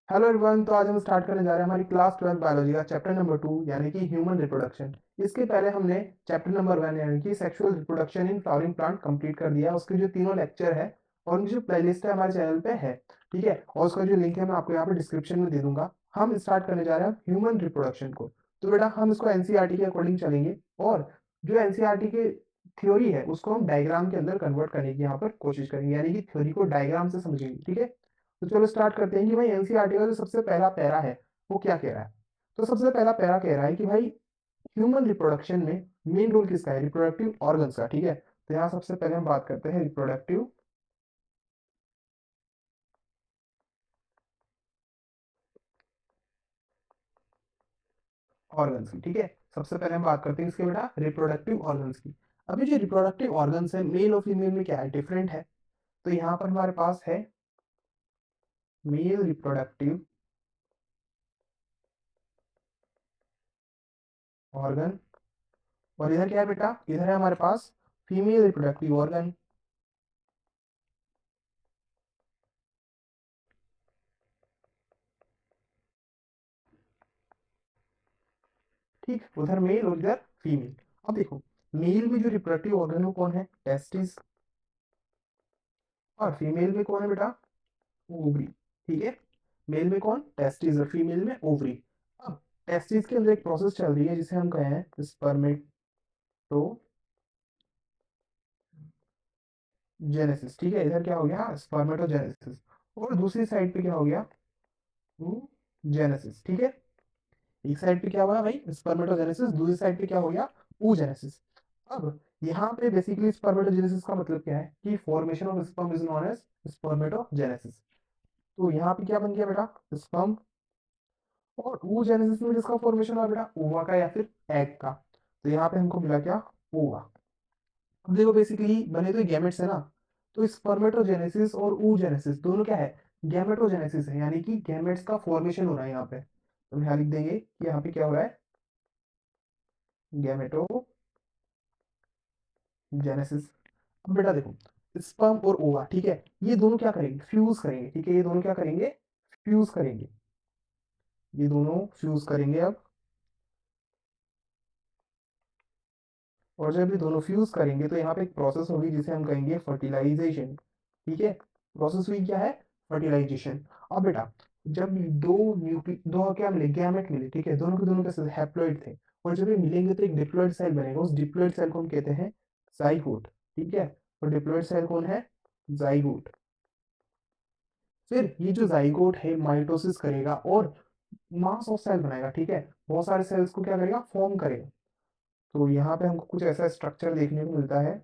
Hello everyone. तो आज हम स्टार्ट करने जा रहे हैं हमारी क्लास 12 बायोलॉजी का चैप्टर नंबर 2 यानी कि ह्यूमन रिप्रोडक्शन। इसके पहले हमने चैप्टर नंबर 1 यानी कि sexual reproduction in flowering plant complete कर दिया। उसके जो तीनों लेक्चर है और उनकी जो प्लेलिस्ट है हमारे चैनल पे है, ठीक है। और उसका जो लिंक है मैं आपको यहाँ पे डिस्क्रिप्शन में दे दूंगा। हम स्टार्ट करने जा रहे हैं ह्यूमन रिप्रोडक्शन को। तो बेटा हम इसको एनसीईआरटी के अकॉर्डिंग चलेंगे और जो एनसीईआरटी के थ्योरी है उसको हम डायग्राम के अंदर कन्वर्ट करने की यहाँ पर कोशिश करेंगे, यानी कि थ्योरी को डायग्राम से समझेंगे, ठीक है। तो चलो स्टार्ट करते हैं कि भाई एनसीईआरटी का जो सबसे पहला पैरा है वो क्या कह रहा है। तो सबसे पहला पैरा कह रहा है कि भाई ह्यूमन रिप्रोडक्शन में मेन रोल किसका है, रिप्रोडक्टिव ऑर्गन्स का, ठीक है। तो यहाँ सबसे पहले हम बात करते हैं रिप्रोडक्टिव ऑर्गन्स की, ठीक है। सबसे पहले हम बात करते हैं इसके बेटा रिप्रोडक्टिव ऑर्गन्स की। अभी जो रिप्रोडक्टिव ऑर्गन्स है मेल और फीमेल में क्या है, डिफरेंट है। तो यहाँ पर हमारे पास है मेल रिप्रोडक्टिव ऑर्गन और इधर क्या है बेटा, इधर है हमारे पास फीमेल रिप्रोडक्टिव ऑर्गन। ठीक, उधर मेल और इधर फीमेल। अब देखो, मेल में जो रिप्रोडक्टिव ऑर्गन है कौन है, टेस्टिस। और फीमेल में कौन है बेटा, ओवरी, ठीक है। मेल में कौन, टेस्टिस, और फीमेल में ओवरी। अब टेस्टिस के अंदर एक प्रोसेस चल रही है जिसे हम कहें हैं स्पर्मेटोजेनेसिस, ठीक है। इधर क्या हो गया, स्पर्मेटोजेनेसिस। और दूसरी साइड पे क्या हो गया, जेनेसिस, ठीक है। एक साइड पे क्या हुआ भाई, स्पर्मेटोजेनेसिस, दूसरी साइड पे क्या हो गया, oogenesis। अब यहाँ पे बेसिकली स्पर्मेटोजेनेसिस का मतलब क्या है कि formation of sperm is known as spermatogenesis. तो यहाँ पे क्या बन गया बेटा, स्पर्म। और oogenesis में जिसका फॉर्मेशन हुआ बेटा, ओवा का या फिर एग का। तो यहाँ पे हमको मिला क्या, ओवा। अब देखो बेसिकली बने तो गैमेट्स है ना। तो स्पर्मेटोजेनेसिस और oogenesis दोनों क्या है, गैमेटोजेनेसिस है, यानी कि गैमेट्स का फॉर्मेशन हो रहा है यहाँ पे। तो हम यहाँ लिख देंगे कि यहाँ पे क्या हो रहा है, गैमेटोजेनेसिस। अब बेटा देखो, स्पर्म और ओवा, ठीक है, ये दोनों क्या करेंगे, फ्यूज करेंगे, ठीक है। ये दोनों क्या करेंगे, फ्यूज करेंगे। ये दोनों फ्यूज करेंगे अब। और जब ये दोनों फ्यूज करेंगे तो यहाँ पे एक प्रोसेस होगी जिसे हम कहेंगे फर्टिलाइजेशन, ठीक है। प्रोसेस हुई क्या है, फर्टिलाइजेशन। अब बेटा जब दो क्या मिले, गैमेट मिले, ठीक है। दोनों के दोनों कैसे, हैप्लॉइड थे। और जब ये मिलेंगे तो एक डिप्लॉइड सेल बनेगा। उस डिप्लॉइड सेल को हम कहते हैं जाइगोट, ठीक है। और डिप्लॉइड सेल कौन है, जाइगोट। फिर ये जो जाइगोट है माइटोसिस करेगा और मास ऑफ सेल बनाएगा, ठीक है। बहुत सारे सेल्स को क्या करेगा, फॉर्म करेगा। तो यहाँ पे हमको कुछ ऐसा स्ट्रक्चर देखने को मिलता है।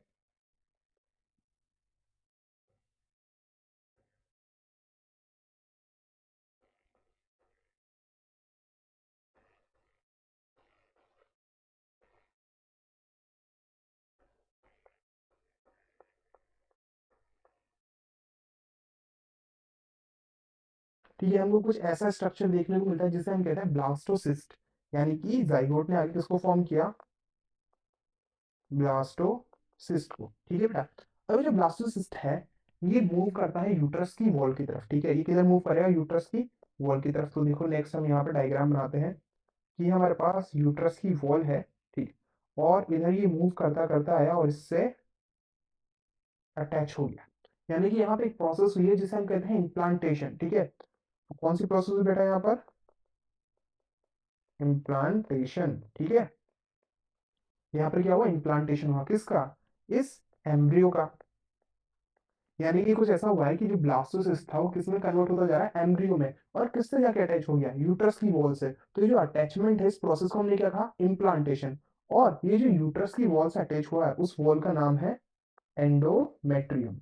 ठीक है, हमको कुछ ऐसा स्ट्रक्चर देखने को मिलता है जिसे हम कहते हैं ब्लास्टोसिस्ट। यानी कि जाइगोट ने आगे किसको फॉर्म किया, ब्लास्टोसिस्ट को, ठीक है बेटा। अब जो ब्लास्टोसिस्ट है ये मूव करता है यूट्रस की वॉल की तरफ, ठीक है। ये किधर मूव करेगा, यूट्रस की वॉल की तरफ। तो देखो नेक्स्ट हम यहाँ पे डायग्राम बनाते हैं कि हमारे पास यूट्रस की वॉल है, ठीक। और इधर ये मूव करता करता आया और इससे अटैच हो गया। यानी कि यहाँ पे एक प्रोसेस हुई है जिसे हम कहते हैं इम्प्लांटेशन, ठीक है। तो कौन सी प्रोसेस हुई बेटा यहाँ पर, इम्प्लांटेशन, ठीक है। यहाँ पर क्या हुआ, इम्प्लांटेशन हुआ किसका, इस एम्ब्रियो का। यानी कि कुछ ऐसा हुआ है कि जो ब्लास्टोसिस्ट था वो किसमें कन्वर्ट होता जा रहा है, एम्ब्रियो में। और किससे जाके अटैच हो गया, यूट्रस की वॉल से। तो ये जो अटैचमेंट है इस प्रोसेस को हमने क्या कहा, इम्प्लांटेशन। और ये जो यूट्रस की वॉल से अटैच हुआ है उस वॉल का नाम है एंडोमेट्रियम।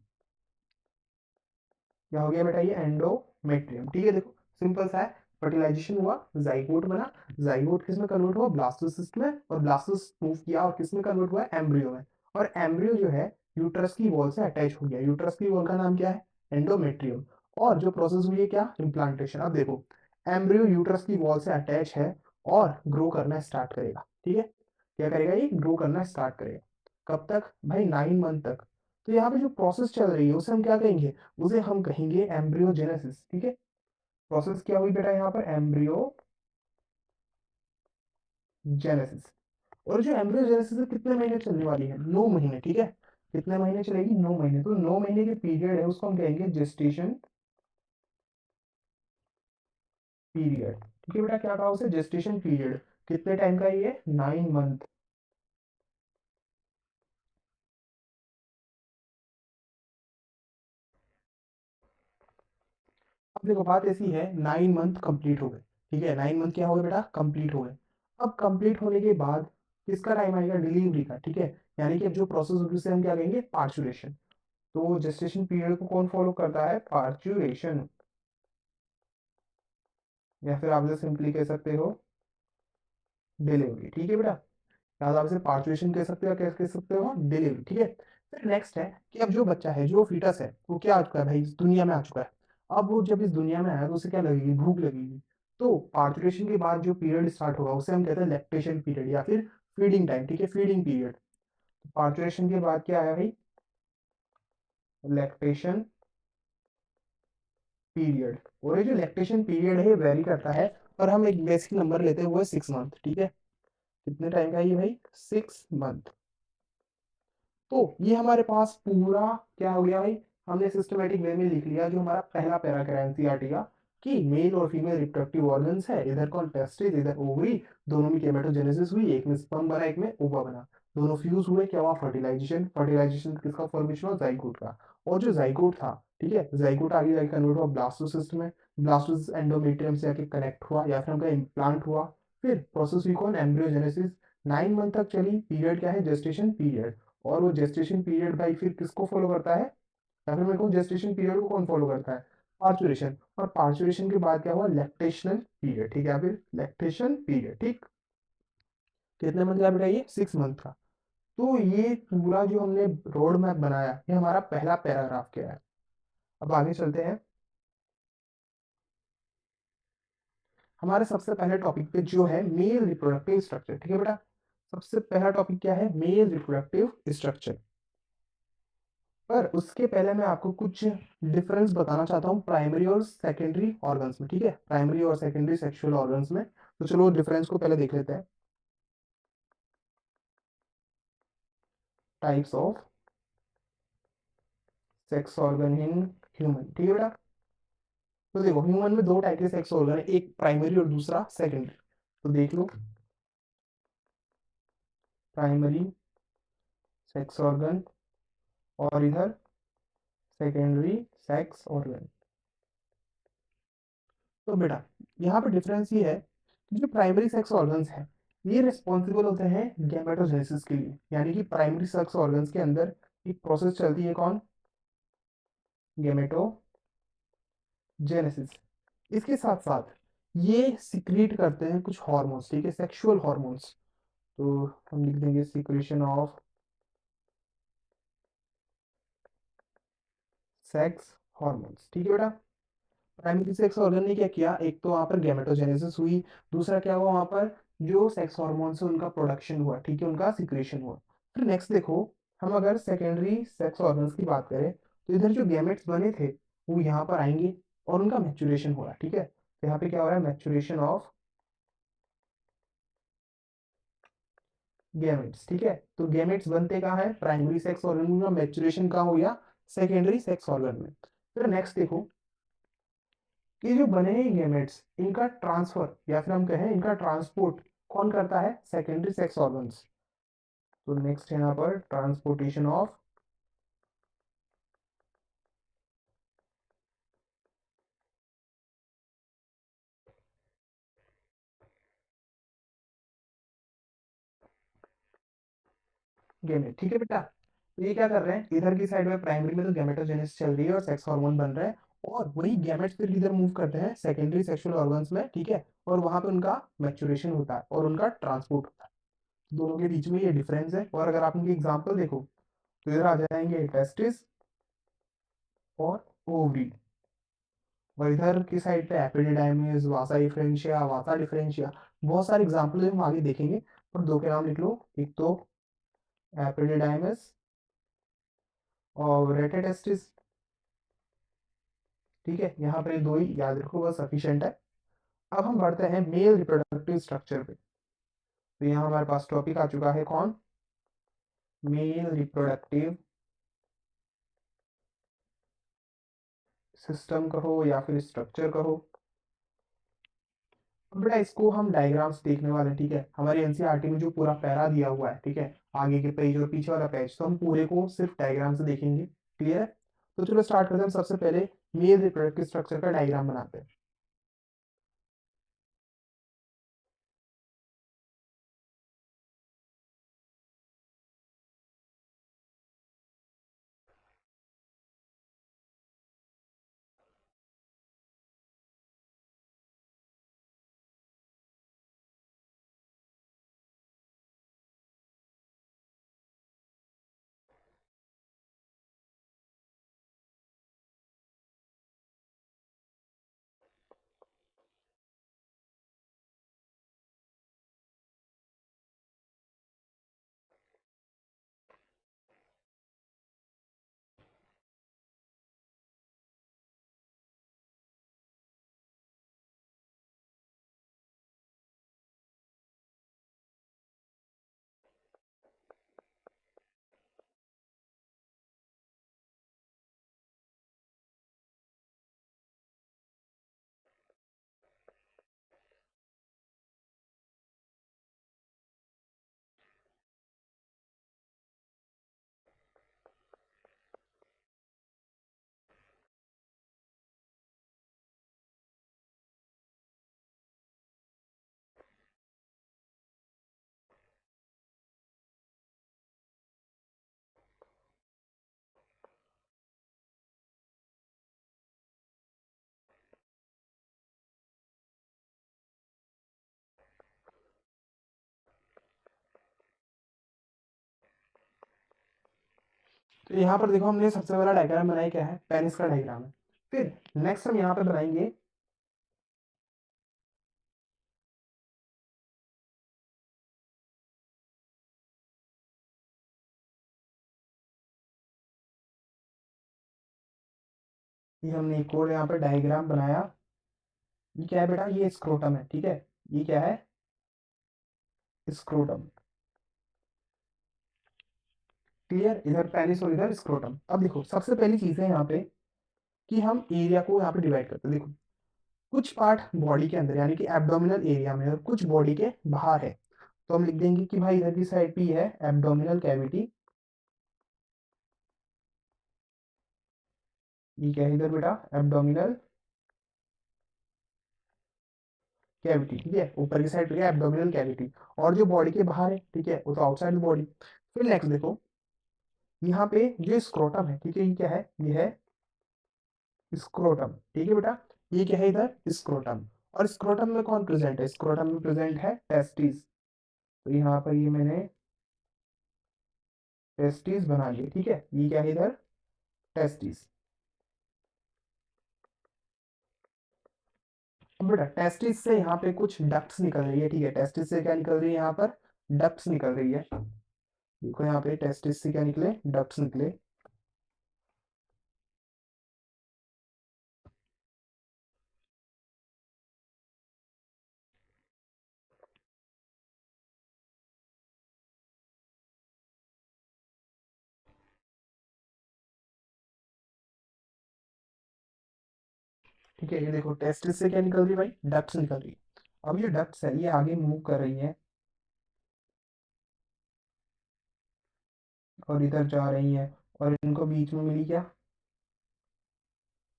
क्या हो गया बेटा, ये एंडोमेट्रियम, ठीक है। देखो सिंपल सा है, फर्टिलाइजेशन हुआ, जाइगोट बना। जाइगोट किसमें कन्वर्ट हुआ, ब्लास्टोसिस्ट में। और ब्लास्टोसिस्ट मूव किया और किसमें कन्वर्ट हुआ, एम्ब्रियो में। और एम्ब्रियो जो है यूट्रस की वॉल से अटैच हो गया। यूट्रस की वॉल का नाम क्या है, एंडोमेट्रियम। और जो प्रोसेस हुई है क्या, इम्प्लांटेशन। अब देखो एम्ब्रियो यूट्रस की वॉल से अटैच है और ग्रो करना स्टार्ट करेगा, ठीक है। क्या करेगा, ये ग्रो करना स्टार्ट करेगा। कब तक भाई, 9 मंथ तक। तो यहाँ पे जो प्रोसेस चल रही है उसे हम क्या कहेंगे, उसे हम कहेंगे एम्ब्रियोजेनेसिस, ठीक है। प्रोसेस क्या हुई बेटा यहाँ पर, एम्ब्रियो जेनेसिस। और जो एम्ब्रियो जेनेसिस है कितने महीने चलने वाली है, 9 महीने, ठीक है। कितने महीने चलेगी, 9 महीने। तो 9 महीने के पीरियड है उसको हम कहेंगे जेस्टेशन पीरियड, ठीक है बेटा। क्या कहा उसे, जेस्टेशन पीरियड। कितने टाइम का ये, 9 मंथ। अब देखो बात ऐसी है, 9 मंथ कंप्लीट हो गए, ठीक है। 9 मंथ क्या हो गए बेटा, कंप्लीट हो गए। अब कंप्लीट होने के बाद किसका टाइम आएगा, डिलीवरी का, ठीक है। यानी कि अब जो प्रोसेस होगी उसे हम क्या कहेंगे, पार्चुरेशन। तो जेस्टेशन पीरियड को कौन फॉलो करता है, पार्चुरेशन। या फिर आप जैसे सिंपली कह सकते हो डिलीवरी, ठीक है बेटा। या तो आप इसे पार्चुरेशन कह सकते हो, क्या कह सकते हो, डिलीवरी, ठीक है। फिर नेक्स्ट है कि अब जो बच्चा है, जो फीटस है, वो क्या आ चुका है भाई, इस दुनिया में आ चुका है। अब वो जब इस दुनिया में आया तो उसे क्या लगेगी, भूख लगेगी। तो पार्चुरेशन के बाद जो पीरियड स्टार्ट होगा उसे हम कहते हैं लैक्टेशन पीरियड या फिर फीडिंग टाइम, ठीक है, फीडिंग पीरियड। तो पार्चुरेशन के बाद क्या आया भाई, लैक्टेशन पीरियड। और ये जो लैक्टेशन पीरियड है वेरी करता है, और हम एक बेसिक नंबर लेते हैं, वो है 6 मंथ, ठीक है। कितने टाइम का है ये भाई, 6 मंथ। तो ये हमारे पास पूरा क्या हो गया भाई, हमने सिस्टमेटिक वे में लिख लिया जो हमारा पहला पैराग्राफ एनसीईआरटी का, कि मेल और फीमेल रिप्रोडक्टिव ऑर्गन्स है, इधर कौन टेस्टिस, इधर ओवरी। दोनों में गेमेटोजेनेसिस हुई, एक में स्पर्म बना, एक में ओवा बना। दोनों फ्यूज हुए, क्या हुआ, फर्टिलाइजेशन। फर्टिलाइजेशन किसका फॉर्मेशन हुआ, जाइगोट का। और जो जाइगोट था, ठीक है, जाइगोट आगे जाके कन्वर्ट हुआ ब्लास्टोसिस्ट में। ब्लास्टोसिस्ट एंडोमेट्रियम से आके कनेक्ट हुआ या फिर उनका इम्प्लांट हुआ। फिर प्रोसेस हुई कौन, एम्ब्रियोजेनेसिस। 9 मंथ तक चली, पीरियड क्या है, जेस्टेशन पीरियड। और वो जेस्टेशन पीरियड भाई फिर किसको फॉलो करता है, या फिर मैं कहूँ जेस्टेशन पीरियड को कौन फॉलो करता है, पार्चुरेशन। और पार्चुरेशन के बाद क्या हुआ, लैक्टेशनल पीरियड, ठीक है, या फिर लैक्टेशन पीरियड, ठीक। कितने मंथ का बेटा ये, 6 मंथ का। तो ये पूरा जो हमने रोड मैप बनाया, ये हमारा पहला पैराग्राफ क्या है। अब आगे चलते हैं हमारे सबसे पहले टॉपिक पे, जो है मेल रिप्रोडक्टिव स्ट्रक्चर, ठीक है बेटा। सबसे पहला टॉपिक क्या है, मेल रिप्रोडक्टिव स्ट्रक्चर। पर उसके पहले मैं आपको कुछ डिफरेंस बताना चाहता हूँ प्राइमरी और सेकेंडरी ऑर्गन्स में, ठीक है, प्राइमरी और सेकेंडरी सेक्सुअल ऑर्गन्स में। तो चलो डिफरेंस को पहले देख लेते हैं। Types of sex organ in human, ठीक है बेटा। तो देखो ह्यूमन में दो टाइप के सेक्स ऑर्गन है, एक प्राइमरी और दूसरा सेकेंडरी। तो देख लो, प्राइमरी सेक्स ऑर्गन और इधर सेकेंडरी सेक्स ऑर्गन। तो बेटा यहाँ पे डिफरेंस ये है कि जो प्राइमरी सेक्स ऑर्गन्स हैं, ये रिस्पॉन्सिबल होते हैं गैमेटोजेनेसिस के लिए। यानी कि प्राइमरी सेक्स ऑर्गन्स के अंदर एक प्रोसेस चलती है, कौन, गैमेटोजेनेसिस। इसके साथ साथ ये सिक्रीट करते हैं कुछ हार्मोन्स, ठीक है, सेक्सुअल हार्मोन्स। तो हम लिख देंगे सिक्रीशन ऑफ सेक्स हार्मोन्स, ठीक है बेटा। प्राइमरी सेक्स ऑर्गन ने क्या किया, एक तो वहां पर गैमेटोजेनेसिस हुई, दूसरा क्या हुआ, वहां पर जो सेक्स हार्मोन्स है उनका प्रोडक्शन हुआ, ठीक है, उनका सिक्रेशन हुआ। फिर नेक्स्ट देखो, हम अगर सेकेंडरी सेक्स ऑर्गन्स की बात करें, तो इधर जो गैमेट्स बने थे वो यहाँ पर आएंगे और उनका मैच्योरेशन हो रहा है, ठीक है। तो यहाँ पे क्या हो रहा है, मैच्योरेशन ऑफ गैमेट्स, ठीक है। तो गैमेट्स बनते कहाँ है, प्राइमरी सेक्स ऑर्गन में, मैच्योरेशन कहाँ हो गया, सेकेंडरी सेक्स ऑर्गन में। फिर नेक्स्ट देखो कि जो बने हैं गैमेट्स, इनका ट्रांसफर या फिर हम कहें इनका ट्रांसपोर्ट कौन करता है, सेकेंडरी सेक्स ऑर्गन्स। तो नेक्स्ट है यहाँ पर ट्रांसपोर्टेशन ऑफ गैमेट, ठीक है बेटा। तो ये क्या कर रहे हैं, इधर की साइड में प्राइमरी में तो गैमेटोजेनेसिस चल रही है और सेक्स हार्मोन बन रहे हैं, और वही गैमेट्स फिर इधर मूव करते हैं सेकेंडरी सेक्सुअल ऑर्गन्स में, ठीक है। और वहां पे उनका मैच्योरेशन होता है और उनका ट्रांसपोर्ट होता है। दोनों के बीच में ये डिफरेंस है। और अगर आप इनके एग्जाम्पल देखो, तो इधर आ जाएंगे टेस्टिस और ओवरी। और इधर की साइड पे एपिडिडाइमिस, वासा डिफरेंशिया, वासा डिफरेंशिया, बहुत सारे एग्जाम्पल हम आगे देखेंगे। पर दो के नाम लिख लो, एक तो एपिडिडाइमिस और रेटेटेस्टिस, ठीक है, यहाँ पर दो ही याद रखो, बस सफिशियंट है। अब हम बढ़ते हैं मेल रिप्रोडक्टिव स्ट्रक्चर पे। तो यहाँ हमारे पास टॉपिक आ चुका है कौन, मेल रिप्रोडक्टिव सिस्टम कहो या फिर स्ट्रक्चर कहो। अब बेटा इसको हम डायग्राम्स देखने वाले हैं, ठीक है, हमारी एनसीईआरटी में जो पूरा पैरा दिया हुआ है, ठीक है, आगे के पेज और पीछे वाला पेज, तो हम पूरे को सिर्फ डायग्राम से देखेंगे। क्लियर है? तो चलो स्टार्ट करते हैं। हम सबसे पहले मेल रिप्रोडक्टिव स्ट्रक्चर का डायग्राम बनाते हैं। तो यहाँ पर देखो हमने सबसे पहला डायग्राम बनाया, क्या है, पेनिस का डायग्राम है। फिर नेक्स्ट हम यहाँ पे बनाएंगे ये, हमने एक और यहाँ पे डायग्राम बनाया। ये क्या है बेटा, ये स्क्रोटम है, ठीक है, ये क्या है, स्क्रोटम। क्लियर? इधर पेनिस और इधर स्क्रोटम। अब देखो सबसे पहली चीज है यहाँ पे कि हम एरिया को यहाँ पे डिवाइड करते हैं। देखो कुछ पार्ट बॉडी के अंदर यानी कि एब्डोमिनल एरिया में और कुछ बॉडी के बाहर है, तो हम लिख देंगे कि भाई इधर की साइड पे है एब्डोमिनल कैविटी। ये क्या है इधर बेटा, एब्डोमिनल कैविटी, ठीक है, ऊपर की साइड पे एब्डोमिनल कैविटी। और जो बॉडी के बाहर है, ठीक है, वो तो आउटसाइड बॉडी। फिर नेक्स्ट देखो यहाँ पे जो स्क्रोटम है, ठीक है, ये क्या है, ये है स्क्रोटम, ठीक है बेटा, ये क्या है इधर, स्क्रोटम। और स्क्रोटम में कौन प्रेजेंट है, स्क्रोटम में प्रेजेंट है टेस्टिस। तो यहाँ पर ये मैंने टेस्टिस बना लिया, ठीक है, ये क्या है इधर, टेस्टिस। अब बेटा टेस्टिस से यहाँ पे कुछ डक्ट्स निकल रही है, ठीक है, टेस्टिस से क्या निकल रही है, यहाँ पर डक्ट्स निकल रही है। देखो यहाँ पे टेस्टिस से क्या निकले, डक्ट्स निकले। ठीक है, ये देखो टेस्टिस से क्या निकल रही है भाई, डक्ट्स निकल रही है। अब ये डक्ट्स है, ये आगे मूव कर रही है और इधर जा रही है, और इनको बीच में मिली क्या,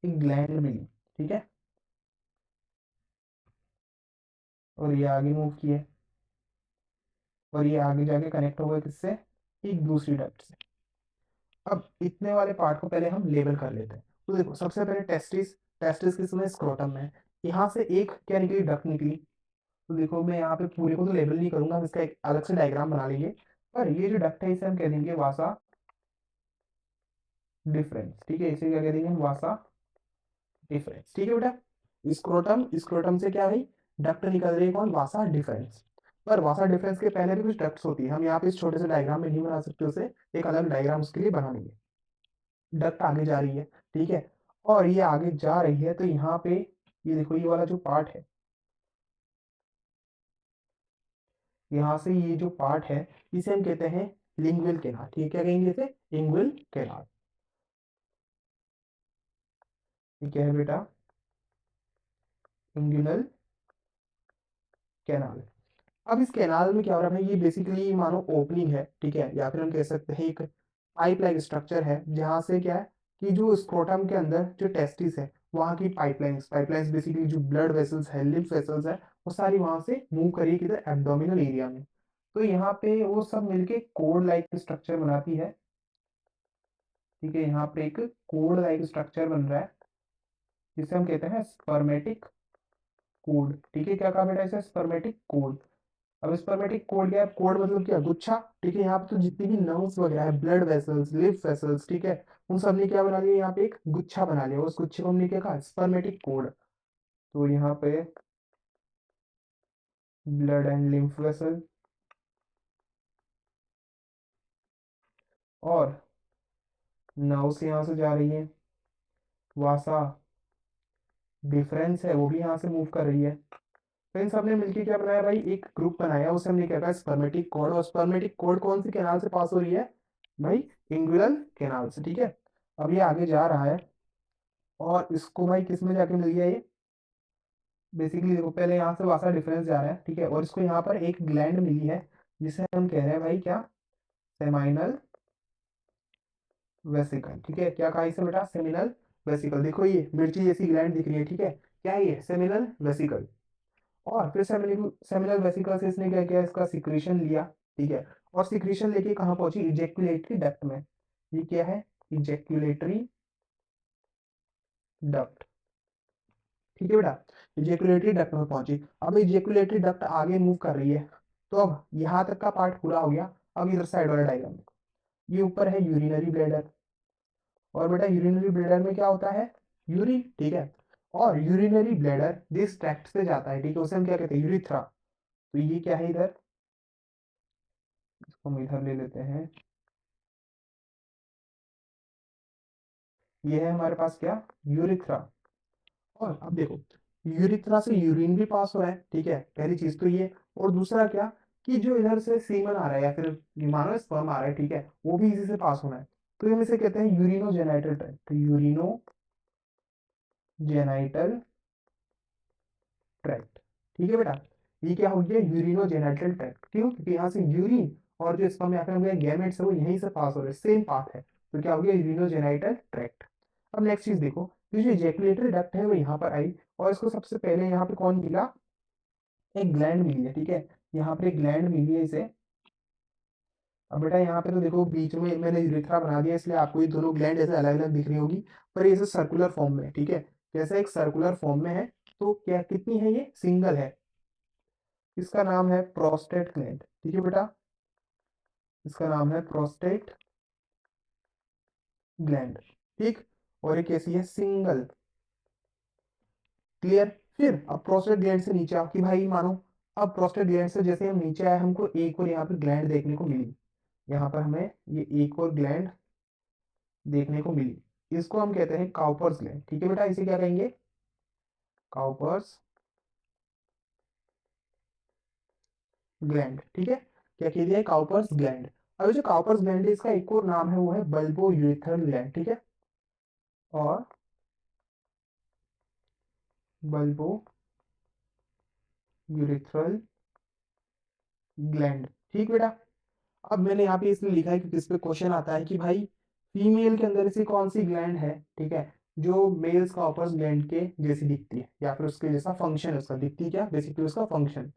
एक ग्लैंड मिली, ठीक है, और ये आगे मूव किए, और ये आगे जाके कनेक्ट हो गए किससे, एक दूसरी डक्ट से। अब इतने वाले पार्ट को पहले हम लेबल कर लेते हैं। तो देखो सबसे पहले टेस्टिस, टेस्टिस किसमें, स्क्रोटम में। यहाँ से एक क्या निकली, डक्ट निकली। तो देखो मैं यहाँ पे पूरे को तो लेबल नहीं करूंगा, हम इसका एक अलग से डायग्राम बना लेंगे। पर ये जो डक्ट है इसे हम कह देंगे वासा डिफरेंस, ठीक है, इसे क्या कह देंगे हम, वासा डिफरेंस, ठीक है बेटा। स्क्रोटम, स्क्रोटम से क्या भाई, डक्ट निकल रही है कौन, वासा डिफरेंस। पर वासा डिफरेंस के पहले भी कुछ डक्ट्स होती है, हम यहाँ पे इस छोटे से डायग्राम में नहीं बना सकते, उसे एक अलग डायग्राम उसके लिए बना लेंगे। डक्ट आगे जा रही है, ठीक है। और ये आगे जा रही है, तो यहाँ पे ये देखो ये वाला जो पार्ट है, यहाँ से ये जो पार्ट है इसे हम कहते हैं लिंगुअल कैनाल। ठीक है, क्या कहेंगे इसे? Lingual canal. ये क्या है बेटा? Inguinal canal. अब इस कैनाल में क्या हो रहा है भाई, ये बेसिकली मानो ओपनिंग है, ठीक है, या फिर हम कह सकते हैं एक पाइप लाइक स्ट्रक्चर है, जहां से क्या है कि जो स्क्रोटम के अंदर जो टेस्टिस है वहां की पाइपलाइंस पाइपलाइंस बेसिकली जो ब्लड वेसल्स है, लिम्फ वेसल्स है, वो सारी वहां से मूव करिए किधर? एब्डोमिनल एरिया में। तो यहाँ पे वो सब मिलके कोड लाइक स्ट्रक्चर बनाती है। ठीक है, यहाँ पे एक कोड लाइक स्ट्रक्चर बन रहा है जिसे हम कहते हैं स्पर्मेटिक कोड। ठीक है, क्या कहा बेटा? इसे स्पर्मेटिक कोड। अब स्पर्मेटिक कोड क्या है? कोड मतलब क्या? गुच्छा। ठीक है, यहाँ पे तो जितनी भी नर्व्स वगैरह है, ब्लड वेसल्स, लिम्फ वेसल्स, ठीक है, उन सब ने क्या बना लिया? यहाँ पे एक गुच्छा बना लिया, उस गुच्छे को हमने क्या कहा? Spermatic code. तो यहाँ पे ब्लड एंड लिम्फ वेसल और नर्व्स यहाँ से जा रही है, वासा डिफरेंस है वो भी यहाँ से मूव कर रही है। तो इन सब ने मिलकर क्या बनाया भाई? एक ग्रुप बनाया, उसे हमने क्या कहा? Spermatic code. और स्पर्मेटिक कोड कौन सी कैनाल से पास हो रही है भाई? इंगुइनल कैनाल से। ठीक है, अब ये आगे जा रहा है और इसको भाई किस में जाके मिल गया ये? बेसिकली देखो, पहले यहाँ से वासा डिफरेंस जा रहा है, ठीक है, और इसको यहाँ पर एक ग्लैंड मिली है जिसे हम कह रहे हैं भाई क्या? Seminal vesicle. ठीक है, क्या कहा इसे बेटा? Seminal vesicle. देखो ये मिर्ची जैसी ग्लैंड दिख रही है, ठीक है, क्या है ये? Seminal vesicle. और फिर सेमिनल सेमिनल वेसिकल से इसने क्या किया? इसका सिक्रीशन लिया, ठीक है, और सिक्रीशन लेके कहाँ पहुंची? इजेक्युलेटरी डक्ट में। ये क्या है? इजेक्युलेटरी डक्ट। ठीक है बेटा, इजेकुलेटरी डक्ट में पहुंची। अब इजेकुलेटरी डक्ट आगे मूव कर रही है, तो अब यहाँ तक का पार्ट पूरा हो गया। अब इधर साइड वाला डायग्राम देखो, ये ऊपर है यूरिनरी ब्लैडर। और बेटा यूरिनरी ब्लैडर में क्या होता है? यूरिन। ठीक है, और यूरिनरी ब्लैडर दिस ट्रैक्ट से जाता है, ठीक है, उसे हम क्या कहते हैं? यूरिथ्रा। तो ये क्या है इधर? इसको हम इधर ले लेते हैं, ये है हमारे पास क्या? यूरिथ्रा। और अब देखो, यूरिथ्रा से यूरिन भी पास हो रहा है, ठीक है, पहली चीज तो ये। और दूसरा क्या कि जो इधर से सीमन आ रहा है या फिर मानो स्पर्म आ रहा है, ठीक है, वो भी इसी से पास होना है। तो हम इसे कहते हैं यूरिनो जेनाइटल ट्रैक्ट। तो यूरिनो जेनाइटल ट्रैक्ट। ठीक है बेटा, ये क्या हो गया? यूरिनो जेनाइटल ट्रैक्ट। क्यों? क्योंकि यहाँ से यूरिन और जो स्पर्म या फिर गैमेट्स है वो यहीं से पास हो रहे हैं, सेम पाथ है। तो क्या हो गया? यूरिनो जेनाइटल ट्रैक्ट। अब नेक्स्ट चीज देखो, तो जो इजैकुलेटरी डक्ट है वो यहाँ पर आई, और इसको सबसे पहले यहाँ पे कौन मिला? एक ग्लैंड मिली है, ठीक है, यहाँ पे एक ग्लैंड मिली है इसे। अब बेटा यहाँ पे तो देखो बीच में मैंने यूरेथ्रा बना दिया, इसलिए आपको ये दोनों ग्लैंड ऐसे अलग अलग दिख रही होगी, पर ये सर्कुलर फॉर्म में है, ठीक है, जैसे एक सर्कुलर फॉर्म में है। तो क्या कितनी है? ये सिंगल है। इसका नाम है प्रोस्टेट ग्लैंड। ठीक है बेटा, इसका नाम है प्रोस्टेट ग्लैंड। ठीक, और ये कैसी है? सिंगल। क्लियर? फिर अब प्रोस्टेट ग्लैंड से नीचे आओ कि भाई मानो, अब प्रोस्टेट ग्लैंड से जैसे हम नीचे आए, हमको एक और यहाँ पर ग्लैंड देखने को मिली। यहाँ पर हमें ये एक और ग्लैंड देखने को मिली, इसको हम कहते हैं काउपर्स ग्लैंड। ठीक है बेटा, इसे क्या कहेंगे? Cowper's gland. ठीक है, क्या कह दिया है? Cowper's gland. अब ये जो काउपर्स ग्लैंड है, इसका एक और नाम है, वो है बल्बो यूरेथ्रल ग्लैंड। ठीक है, और बल्बो यूरेथ्रल ग्लैंड। ठीक बेटा, अब मैंने यहाँ पे इसलिए लिखा है क्योंकि इस पे क्वेश्चन आता है कि भाई फीमेल के अंदर ऐसी कौन सी ग्लैंड है, ठीक है, जो मेल्स काउपर्स ग्लैंड के जैसी दिखती है, या फिर उसके जैसा फंक्शन है उसका, दिखती क्या बेसिकली उसका फंक्शन।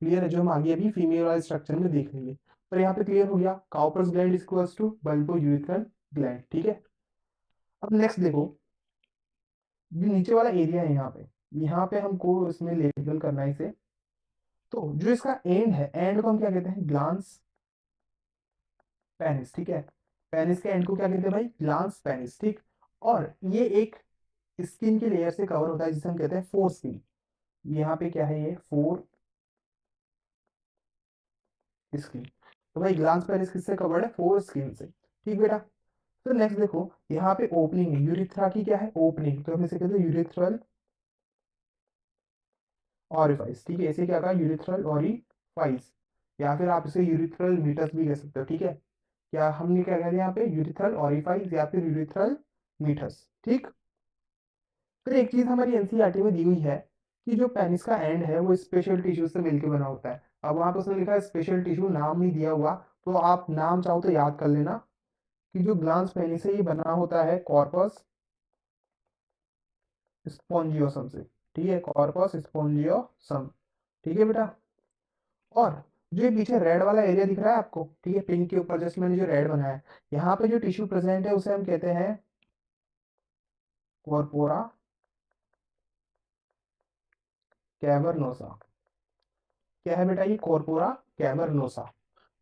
क्लियर है? जो हम आगे अभी फीमेल वाले स्ट्रक्चर में देख लेंगे। पर यहाँ पे क्लियर हो गया, Cowper's gland is equals to bulbourethral gland. ठीक है, अब नेक्स्ट देखो, ये नीचे वाला एरिया है यहाँ पे हमको इसमें लेबल करना है इसे। तो जो इसका एंड है, एंड को हम क्या कहते हैं? Glans penis. ठीक है, पेनिस के एंड को क्या कहते हैं भाई? Glans penis. ठीक, और ये एक स्किन की लेयर से कवर होता है जिसे हम कहते हैं फोर स्किन। यहाँ पे क्या है? ये फोर स्किन। तो भाई ग्लांस पेनिस किससे कवर्ड है? फोर स्किन से। ठीक बेटा, तो नेक्स्ट देखो यहाँ पे ओपनिंग है, यूरिथ्रा की क्या है ओपनिंग, तो हम इसे कहते हैं यूरिथ्रल ऑरिफाइस, ठीक है, इसे क्या कहा यूरिथ्रल ऑरिफाइस, या फिर आप इसे यूरिथ्रल मीटस भी कह सकते हो, ठीक है। क्या हमने क्या कह दिया यहाँ पे यूरिथ्रल ऑरिफाइस या फिर यूरिथ्रल मीटस, ठीक। फिर एक चीज हमारी एनसीईआरटी में दी हुई है कि जो पेनिस का एंड है वो स्पेशल टिश्यू से मिलकर बना होता है। अब वहां पर उसने लिखा है स्पेशल टिश्यू, नाम नहीं दिया हुआ, तो आप नाम चाहो तो याद कर लेना कि जो ग्लांस पेनिस है ये बना होता है कॉर्पस स्पोंजियोसम से, ठीक है, कॉर्पस स्पोंजियोसम, ठीक है बेटा। और जो ये पीछे रेड वाला एरिया दिख रहा है आपको, ठीक है, पिंक के ऊपर जैसे मैंने जो रेड बनाया है, यहाँ पे जो टिश्यू प्रेजेंट है उसे हम कहते हैं कॉर्पोरा कैवर्नोसा। क्या है बेटा ये कॉर्पोरा कैवर्नोसा।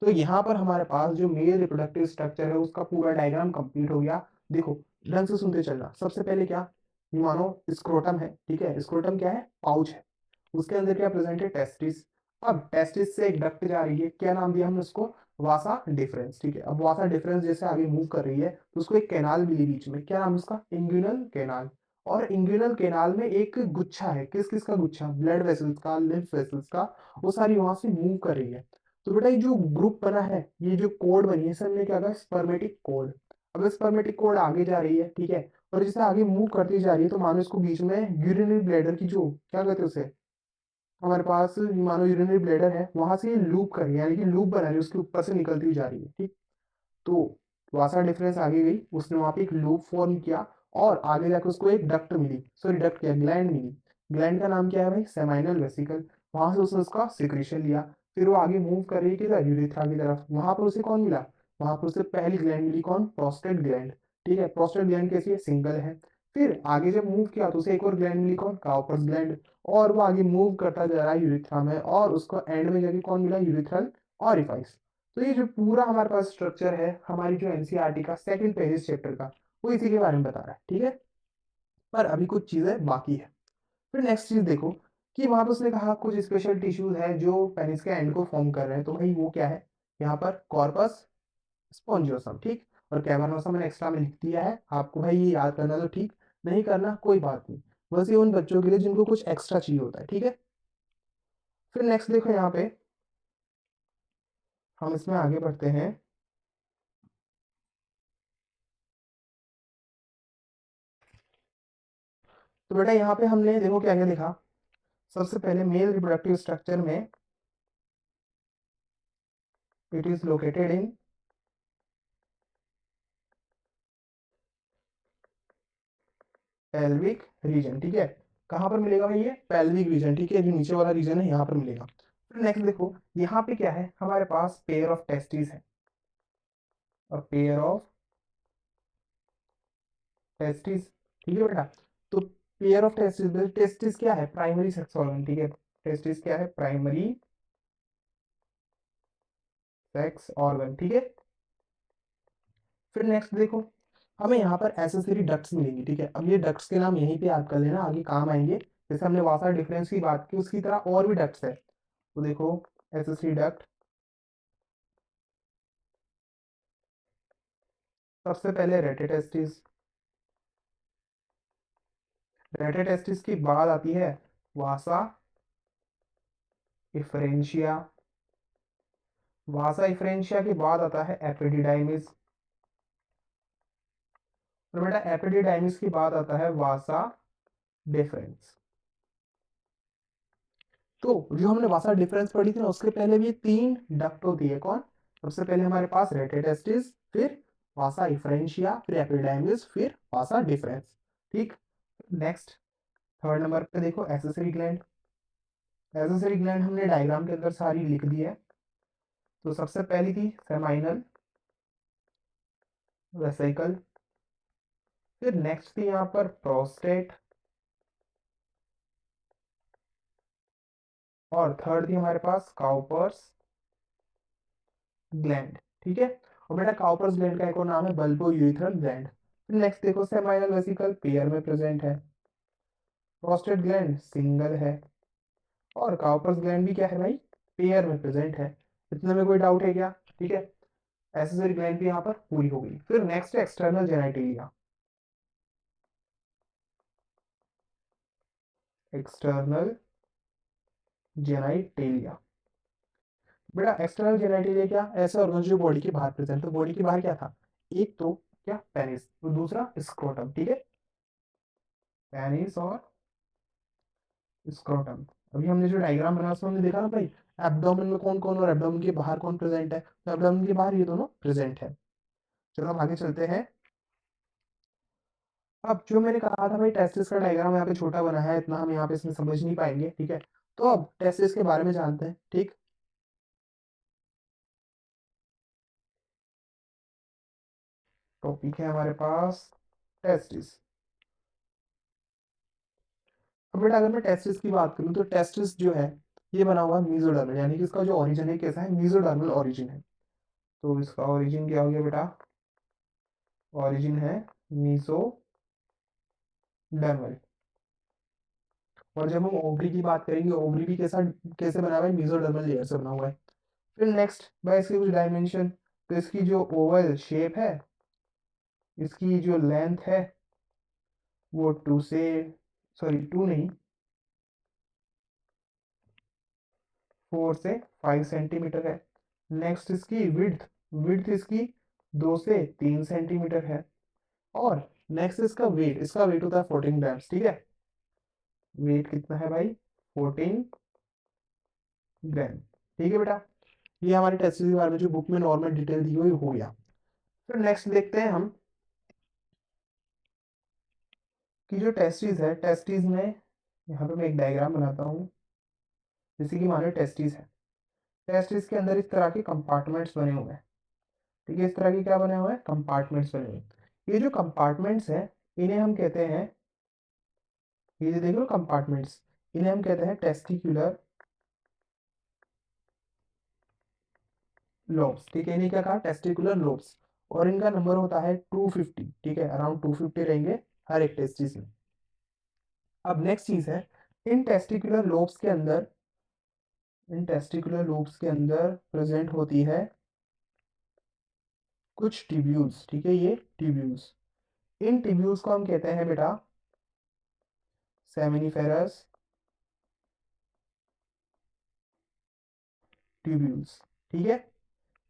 तो यहाँ पर हमारे पास जो मेल रिप्रोडक्टिव स्ट्रक्चर है उसका पूरा डायग्राम कंप्लीट हो गया। देखो ढंग से सुनते चलना, सबसे पहले क्या, ये मानो स्क्रोटम है, ठीक है, स्क्रोटम क्या है पाउच है, उसके अंदर क्या प्रेजेंट है टेस्टिस। अब टेस्टिस से एक डक्ट जा रही है, क्या नाम दिया हमने उसको वासा डिफरेंस, ठीक है। अब वासा डिफरेंस जैसे आगे मूव कर रही है तो उसको एक कैनाल मिली बीच में, क्या नाम है उसका इंग्यूनल कैनाल। और इंग्यूनल कैनाल में एक गुच्छा है, किस किस का गुच्छा, ब्लड वेसल्स का, लिम्फ वेसल्स का, वो सारी वहां से मूव कर रही है। तो बेटा ये जो ग्रुप बना है, ये जो कोड बनी है इसे हमने क्या कहा स्पर्मेटिक कोड। अब स्पर्मेटिक कोड आगे जा रही है, ठीक है, और जैसे आगे मूव करती जा रही है तो मानो इसको बीच में यूरिनरी ब्लैडर की जो क्या कहते हैं उसे, हमारे पास मानो यूरिनरी ब्लैडर है, वहां से ये लूप कर रही है, यानी कि लूप बना रही है, उसके ऊपर से निकलती हुई जा रही है, ठीक। तो वासा डिफरेंस आगे गई, उसने वहां पे एक लूप फॉर्म किया, और आगे जाकर उसको एक डक्ट मिली, सॉरी डक्ट क्या ग्लैंड मिली। ग्लैंड का नाम क्या है भाई सेमाइनल वेसिकल। वहां से उसने उसका सिक्रीशन लिया, फिर वो आगे मूव कर रही है किधर यूरेथ्रा की तरफ, वहां पर उसे कौन मिला, वहां पर उसे पहली ग्लैंड मिली, कौन प्रोस्टेट ग्लैंड, ठीक है। प्रोस्टेट ग्लैंड कैसी है सिंगल है। फिर आगे जब मूव किया तो उसे एक और ग्लैंड मिली, कौन काउपर्स ग्लैंड। और वो आगे मूव करता जा रहा है यूरेथ्रा में, और उसको एंड में जाके कौन मिला यूरेथ्रल ऑरिफाइस। तो ये जो पूरा हमारे पास स्ट्रक्चर है हमारी जो एनसीईआरटी का सेकंड पेज इस चैप्टर का, वो इसी के बारे में बता रहा है, ठीक है। पर अभी कुछ चीजें बाकी है। फिर नेक्स्ट चीज देखो कि वहां पर उसने कहा कुछ स्पेशल टिश्यूज है जो पेनिस के एंड को फॉर्म कर रहे हैं, तो भाई वो क्या है, यहाँ पर कॉर्पस स्पोंजियोसम, ठीक। और कैवर्नोसम मैंने एक्स्ट्रा में लिख दिया है, आपको भाई ये याद करना तो ठीक, नहीं करना कोई बात नहीं, बस ये उन बच्चों के लिए जिनको कुछ एक्स्ट्रा चाहिए होता है, ठीक है। फिर नेक्स्ट देखो यहाँ पे हम इसमें आगे बढ़ते हैं। तो बेटा यहाँ पे हमने देखो क्या क्या लिखा, सबसे पहले मेल रिप्रोडक्टिव स्ट्रक्चर में it is located in pelvic region, ठीक है। कहाँ पर मिलेगा भाई ये पेल्विक रीजन, ठीक है, जो नीचे वाला रीजन है यहाँ पर मिलेगा। फिर नेक्स्ट देखो यहाँ पे क्या है, हमारे पास पेयर ऑफ टेस्टिस है, और पेयर ऑफ टेस्टिस, ठीक है बेटा। तो पेयर ऑफ टेस्टिस, टेस्टिस क्या है प्राइमरी सेक्स ऑर्गन, ठीक है, टेस्टिस क्या है प्राइमरी सेक्स ऑर्गन, ठीक है। फिर नेक्स्ट देखो हमें यहाँ पर एसेसरी डक्ट्स मिलेंगी, ठीक है। अब ये डक्ट्स के नाम यहीं पे याद कर लेना, आगे काम आएंगे, जैसे हमने वासा डिफरेंस की बात की उसकी तरह और भी डक्ट्स है। तो देखो एसेसरी डक्ट, सबसे पहले रेटेटेस्टिस, रेटेटेस्टिस की बाद आती है वासा इफरेंशिया, वासा इफरेंशिया के बाद आता है एपिडिडाइमिस, और बेटा एपिडिडाइमिस के बाद आता है वासा डिफरेंस। तो जो हमने वासा डिफरेंस पढ़ी थी ना उसके पहले भी तीन डक्ट होती है, कौन, सबसे पहले हमारे पास रेटेटेस्टिस, फिर वासा इफरेंशिया, फिर एपिडाइमिस, फिर वासा डिफरेंस, ठीक। नेक्स्ट थर्ड नंबर पे देखो एसेसरी ग्लैंड, एसेसरी ग्लैंड हमने डायग्राम के अंदर सारी लिख दी है। तो सबसे पहली थी सेमाइनल वेसिकल, फिर नेक्स्ट थी यहाँ पर प्रोस्टेट, और थर्ड थी हमारे पास काउपर्स ग्लैंड, ठीक है। और बेटा काउपर्स ग्लैंड का एक और नाम है बल्बो यूरिथ्रल ग्लैंड। फिर नेक्स्ट देखो सेमाइनल वेसिकल पेयर में प्रेजेंट है, प्रोस्टेट ग्लैंड सिंगल है, और काउपर्स ग्लैंड भी क्या है भाई पेयर में प्रेजेंट है। इतने में कोई डाउट है क्या, ठीक है। एसेसरी ग्लैंड भी यहाँ पर पूरी हो गई। फिर next external genitalia. External genitalia, बेटा एक्सटर्नल जेनाइटेलिया क्या, ऐसे ऑर्गन जो बॉडी के बाहर प्रेजेंट, तो बॉडी के बाहर क्या था, एक तो क्या पेनिस, तो दूसरा स्क्रोटम, ठीक है, पेनिस और स्क्रोटम। अभी हमने जो डायग्राम बनाया उसमें हमने देखा ना भाई, एब्डोमेन में कौन कौन और एब्डोमेन के बाहर कौन प्रेजेंट है, तो एब्डोमेन के बाहर ये दोनों प्रेजेंट है। चलो हम आगे चलते हैं। अब जो मैंने कहा था भाई टेस्टिस का डायग्राम यहाँ पे छोटा बना है, इतना हम यहाँ पे इसमें समझ नहीं पाएंगे, ठीक है। तो अब टेस्टिस के बारे में जानते हैं, ठीक। टॉपिक है हमारे पास टेस्टिस। अब बेटा अगर मैं टेस्टिस की बात करूँ तो टेस्टिस जो है ये बना हुआ है मीजोडर्मल, यानी कि इसका जो ओरिजिन है कैसा है, मीजोडर्मल ओरिजिन है। तो इसका ओरिजिन क्या हो गया बेटा, ओरिजिन है मीजोडर्मल। और जब हम ओवरी की बात करेंगे, ओवरी भी कैसा कैसे बना हुआ है, मीजोडर्मल लेयर से बना हुआ है। फिर नेक्स्ट भाई इसके कुछ डायमेंशन, तो इसकी जो ओवल शेप है, इसकी जो लेंथ है वो 2 नहीं 4 से 5 सेंटीमीटर है। नेक्स्ट इसकी विड्थ, विड्थ इसकी 2 से 3 सेंटीमीटर है। और नेक्स्ट इसका वेट होता है 14 ग्राम्स, ठीक है। वेट कितना है भाई, 14 ग्राम, ठीक है बेटा। ये हमारे टेस्टिस के बारे में जो बुक में नॉर्मल डिटेल दी हुई हो गया। फिर नेक्स्ट देखते हैं हम कि जो टेस्टिस है, टेस्टिस में यहाँ पे मैं एक डायग्राम बनाता हूँ, जैसे कि मानो टेस्टिस है, टेस्टिस के अंदर इस तरह के कंपार्टमेंट्स बने हुए हैं, ठीक है। इस तरह के क्या बने हुए हैं, कंपार्टमेंट्स बने हुए हैं। ये जो कंपार्टमेंट्स हैं इन्हें हम कहते हैं, ये जो देख लो कंपार्टमेंट्स, इन्हें हम कहते हैं टेस्टिकुलर लोब्स, ठीक है। इन्हें क्या कहा, टेस्टिकुलर लोब्स। और इनका नंबर होता है 250, ठीक है, अराउंड 250 रहेंगे हर एक टेस्टिस में। अब नेक्स्ट चीज है, इन टेस्टिकुलर लोब्स के अंदर, इन टेस्टिकुलर लोब्स के अंदर प्रेजेंट होती है कुछ ट्यूब्यूल्स, ठीक है, ये ट्यूब्यूल्स। इन ट्यूब्यूल्स को हम कहते हैं बेटा सेमिनिफेरस ट्यूब्यूल्स, ठीक है।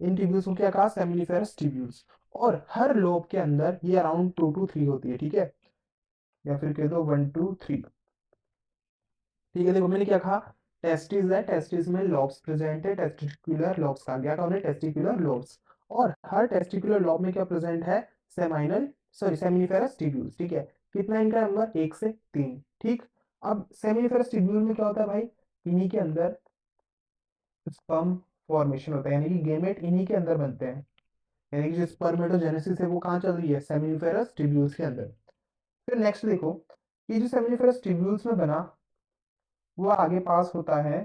इन ट्यूब्यूल्स को क्या कहा, सेमिनिफेरस ट्यूब्यूल्स। और हर लोब के अंदर ये अराउंड 2 to 3 होती है, ठीक है, या फिर कह दो 1 to 3, ठीक है। देखो मैंने क्या कहा, टेस्टिस है, टेस्टिस में लॉब्स प्रेजेंट है, टेस्टिकुलर लॉब्स का क्या कहा हमने, टेस्टिकुलर लॉब्स। और हर टेस्टिकुलर लॉब में क्या प्रेजेंट है, सेमिनिफेरस ट्यूब्यूल्स, ठीक है। कितना इनका नंबर, 1 से 3, ठीक। अब सेमिनिफेरस ट्यूब्यूल में क्या होता है भाई, इन्हीं के अंदर स्पर्म फॉर्मेशन होता है, यानी कि गेमेट इन्हीं के अंदर बनते हैं, यानी कि जो स्पर्मेटोजेनेसिस है वो कहाँ चल रही है, सेमिनिफेरस ट्यूब्यूल्स के अंदर। फिर नेक्स्ट देखो, ये जो सेमिनिफेरस ट्यूब्यूल्स में बना वो आगे पास होता है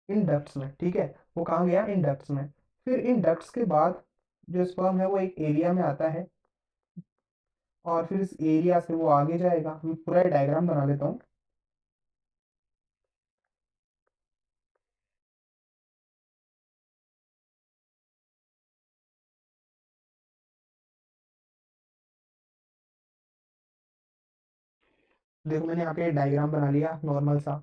इन डक्ट्स में, ठीक है। वो कहाँ गया, इन डक्ट्स में। फिर इन डक्ट्स के बाद जो स्पर्म है वो एक एरिया में आता है, और फिर इस एरिया से वो आगे जाएगा। मैं पूरा डायग्राम बना लेता हूँ। देखो मैंने यहाँ पे डायग्राम बना लिया नॉर्मल सा।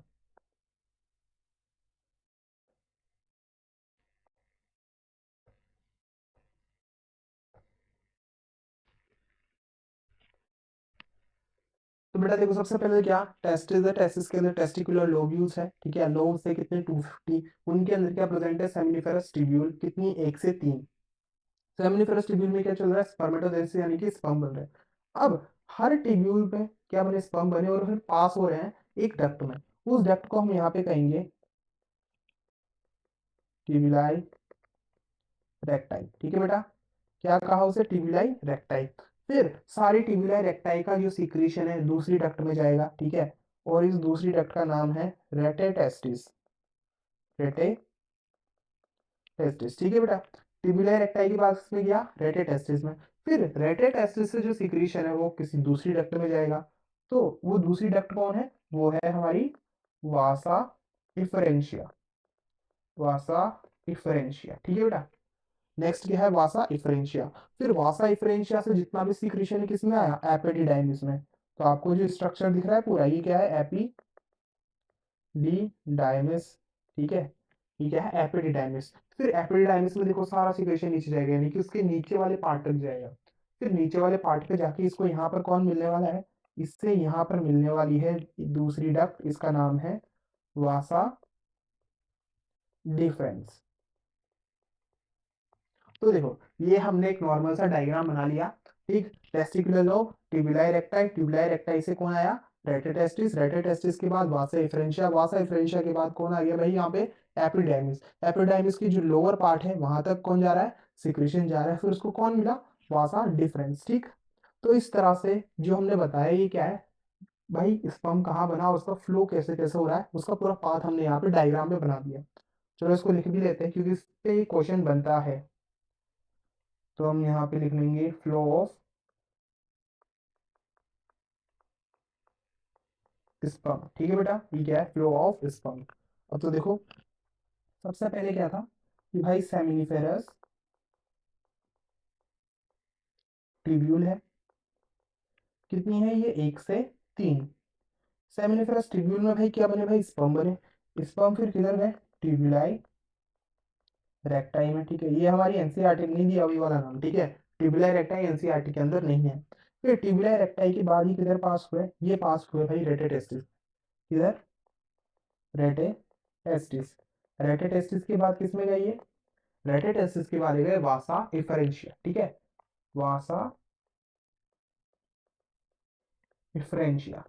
तो बेटा देखो सबसे पहले क्या, टेस्टिस है, टेस्टिस के अंदर टेस्टिकुलर लोब्यूल्स है, ठीक है। लोब्स है कितने, 250। उनके अंदर क्या प्रेजेंट है, सेमिनिफेरस ट्यूब्यूल, कितनी, 1 से 3। सेमिनिफेरस ट्यूब्यूल में क्या चल रहा है, स्पर्मेटोजेनेसिस, यानी कि स्पर्म बन रहे हैं। अब हर ट्यूब्यूल में क्या बने, स्पर्म बने, और फिर पास हो रहे हैं एक डक्ट में। उस डक्ट को हम यहाँ पे कहेंगे ट्यूबुलाई रेक्टाई, ठीक है बेटा। क्या कहा उसे, ट्यूबुलाई रेक्टाई। फिर सारी ट्यूबुलाई रेक्टाई का जो सीक्रेशन है दूसरी डक्ट में जाएगा, ठीक है। और इस दूसरी डक्ट का नाम है रेटेटेस्टिस, रेटेटेस्टिस, ठीक है बेटा। ट्यूबुलाई रेक्टाई के पास में गया रेटेटेस्टिस में। फिर रेटेटेस्टिस से जो सीक्रेशन है वो किसी दूसरी डक्ट में जाएगा। तो वो दूसरी डक्ट कौन है, वो है हमारी वासा इफरेंशिया। वासा इफरेंशिया, ठीक है बेटा। नेक्स्ट क्या है, वासा इफरेंशिया। फिर वासा इफरेंशिया से जितना भी सीक्रेशन है किसमें आया, एपिडिडाइमिस में। तो आपको जो स्ट्रक्चर दिख रहा है पूरा, ये क्या है, एपिडिडाइमिस, ठीक है। ये क्या है, एपिडिडाइमिस। फिर एपिडिडाइमिस में देखो सारा सीक्रेशन नीचे जाएगा, यानी कि उसके नीचे वाले पार्ट तक जाएगा। फिर नीचे वाले पार्ट पे जाके इसको यहाँ पर कौन मिलने वाला है, इससे यहाँ पर मिलने वाली है दूसरी डक्ट, इसका नाम है वासा डिफरेंस। तो देखो, ये हमने एक नॉर्मल सा डायग्राम बना लिया, ठीक। टेस्टिकुलर लोब, ट्यूबुलाई रेक्टाई, ट्यूबुलाई रेक्टाई से कौन आया, रेटेटेस्टिस, रेटेटेस्टिस के बाद वासा इफरेंशिया, वासा इफरेंशिया के बाद कौन आ गया भाई यहाँ पे, एपिडाइमिस। एपिडाइमिस की जो लोअर पार्ट है वहां तक कौन जा रहा है, सिक्रेशन जा रहा है, फिर उसको कौन मिला, वासा डिफरेंस, ठीक। तो इस तरह से जो हमने बताया ये क्या है भाई, स्पर्म कहाँ बना और उसका फ्लो कैसे कैसे हो रहा है, उसका पूरा पाथ हमने यहाँ पे डायग्राम में बना दिया। चलो इसको लिख भी लेते हैं क्योंकि इस पे क्वेश्चन बनता है। तो हम यहाँ पे लिख लेंगे फ्लो ऑफ स्पर्म, ठीक है बेटा। ये क्या है, फ्लो ऑफ स्पर्म। अब तो देखो, सबसे पहले क्या था कि भाई सेमिनिफेरस ट्यूब्यूल है, कितनी है ये, 1 से 3। सेमिनिफेरस ट्यूब्यूल में भाई क्या बने, भाई स्पर्म बने। स्पर्म फिर किधर गए, ट्यूबुलाई रेक्टाई में, ठीक है। ये हमारी एनसीईआरटी ने नहीं दिया अभी वाला नाम, ठीक है। ट्यूबुलाई रेक्टाई एनसीईआरटी के अंदर नहीं है। फिर ट्यूबुलाई रेक्टाई के बाद ही किधर पास हुए, ये पास हुए भाई रेटेटेस्टिस, किधर, रेटेटेस्टिस। रेटेटेस्टिस के बाद किस में गए ये, रेटेटेस्टिस के बाद गए वासा इफरेंशिया, ठीक है। वासा इफरेंशिया।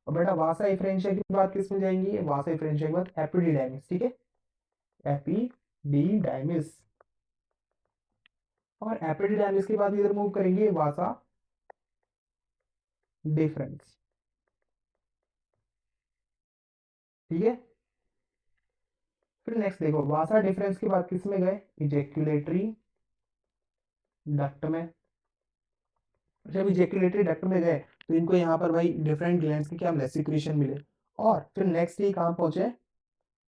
और बेटा वासा इफरेंशिया के बाद किस में जाएंगे, वासा इफरेंशिया के बाद एपिडिडाइमिस, ठीक है। एपिडिडाइमिस। और एपिडिडाइमिस के बाद इधर मूव करेंगे वासा डिफरेंस, ठीक है। फिर नेक्स्ट देखो, वासा डिफरेंस के बाद किस में गए, इजेक्युलेटरी डक्ट में। जब इजेक्युलेटरी डक्ट में गए तो इनको यहाँ पर भाई डिफरेंट ग्लैंड्स की क्या मिले, सिक्रीशन मिले। और फिर नेक्स्ट ये कहाँ पहुंचे,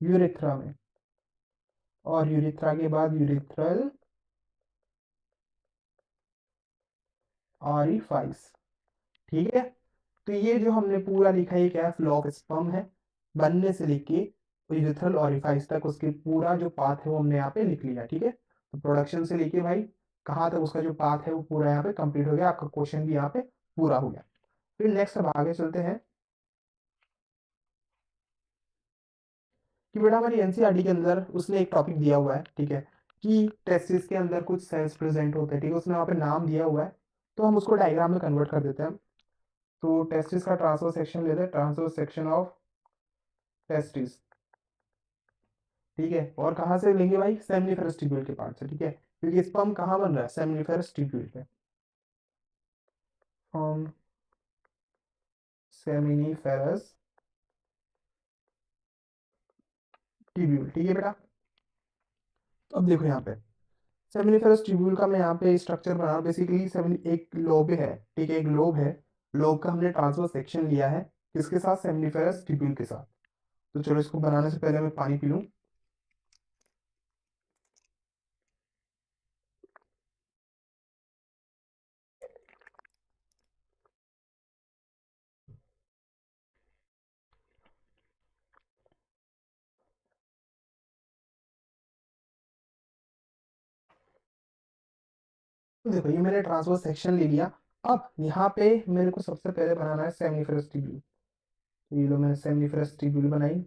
यूरेथ्रा में। और यूरेथ्रा के बाद यूरेथ्रल ऑरिफाइस, ठीक है। तो ये जो हमने पूरा लिखा है क्या है, फ्लो ऑफ स्पर्म है, बनने से लेके यूरेथ्रल ऑरिफाइस तक उसके पूरा जो पाथ है वो हमने यहाँ पे लिख लिया, ठीक है। तो प्रोडक्शन से लेके भाई कहाँ तक उसका जो पाथ है वो पूरा यहाँ पे कंप्लीट हो गया, आपका क्वेश्चन भी यहाँ पे पूरा हो गया। फिर नेक्स्ट अब आगे चलते हैं कि बेटा हमारी एनसीईआरटी के अंदर उसने एक टॉपिक दिया हुआ है, ठीक है, कि टेस्टिस के अंदर कुछ सेल्स प्रेजेंट होते हैं, ठीक है। उसने वहाँ पे नाम दिया हुआ है, तो हम उसको डायग्राम में कन्वर्ट कर देते हैं। तो टेस्टिस का ट्रांसफर सेक्शन लेते हैं, ट्रांसफर सेक्शन ऑफ टेस्टिस, ठीक है। और कहाँ से लेंगे भाई, सेमिनिफेरस ट्यूब्यूल के पार्ट से, ठीक है, क्योंकि स्पर्म कहाँ बन रहा है, सेमिनिफेरस ट्यूब्यूल पे, फ्रॉम सेमिनिफेरस ट्यूब्यूल, ठीक है बेटा। तो अब देखो यहाँ पे सेमिनिफेरस ट्यूब्यूल का मैं यहाँ पे स्ट्रक्चर बना रहा हूँ। बेसिकली सेमिनी एक लोब है, ठीक है, एक लोब है। लोब का हमने ट्रांसफर सेक्शन लिया है किसके साथ, सेमिनिफेरस ट्यूब्यूल के साथ। तो चलो इसको बनाने से पहले मैं पानी पी लूँ। तो देखो ये मैंने ट्रांसफर सेक्शन ले लिया। अब यहाँ पे मेरे को सबसे पहले बनाना है सेमिनिफेरस ट्यूब्यूल। तो ये लो मैंने सेमिनिफेरस ट्यूब्यूल बनाई।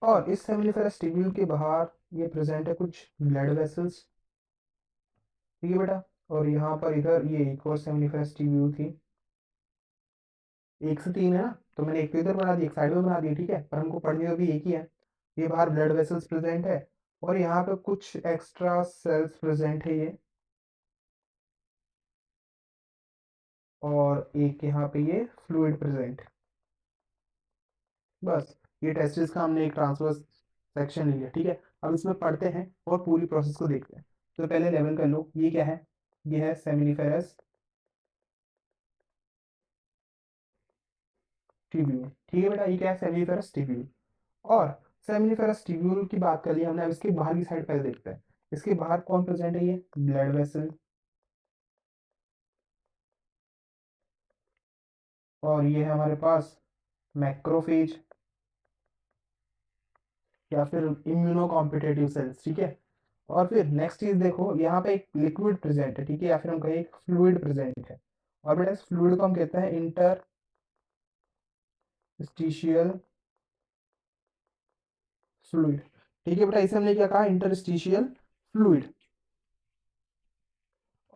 और इस सेमिनिफेरस ट्यूब्यूल के बाहर ये प्रेजेंट है कुछ ब्लड वेसल्स, ठीक है बेटा। और यहाँ पर इधर ये एक और सेमिनिफेरस ट्यूब्यूल थी, 1 से 3 है ना, तो मैंने एक तो इधर बना दी, एक साइड में बना दी, ठीक है, पर हमको पढ़ने में भी एक ही है। ये बाहर ब्लड वेसल्स प्रेजेंट है, और यहाँ पे कुछ एक्स्ट्रा सेल्स प्रेजेंट है ये, और एक यहाँ पे ये फ्लूइड प्रेजेंट। बस ये टेस्टिस का हमने एक ट्रांसफर सेक्शन लिया, ठीक है। अब इसमें पढ़ते हैं और पूरी प्रोसेस को देखते हैं। तो पहले लेवल कर लो, ये क्या है, ये है सेमिनिफेरस ट्यूब्यूल। ठीक है बेटा, ये क्या है, सेमिनिफेरस ट्यूब्यूल। और सेमिनिफेरस ट्यूब्यूल की बात कर ली हमने, अब इसके बाहर की साइड पहले देखते हैं। इसके बाहर कौन प्रेजेंट है, ये ब्लड वेसल, और ये है हमारे पास मैक्रोफेज या फिर इम्यूनो कॉम्पिटेटिव सेल्स। ठीक है, और फिर नेक्स्ट चीज देखो, यहाँ पे एक लिक्विड प्रेजेंट है, ठीक है, या फिर हम कहें एक फ्लूइड प्रेजेंट है। और बेटा इस फ्लूइड को हम कहते हैं इंटरस्टिशियल फ्लूइड। ठीक है बेटा, इसे हमने क्या कहा, इंटरस्टिशियल फ्लूइड।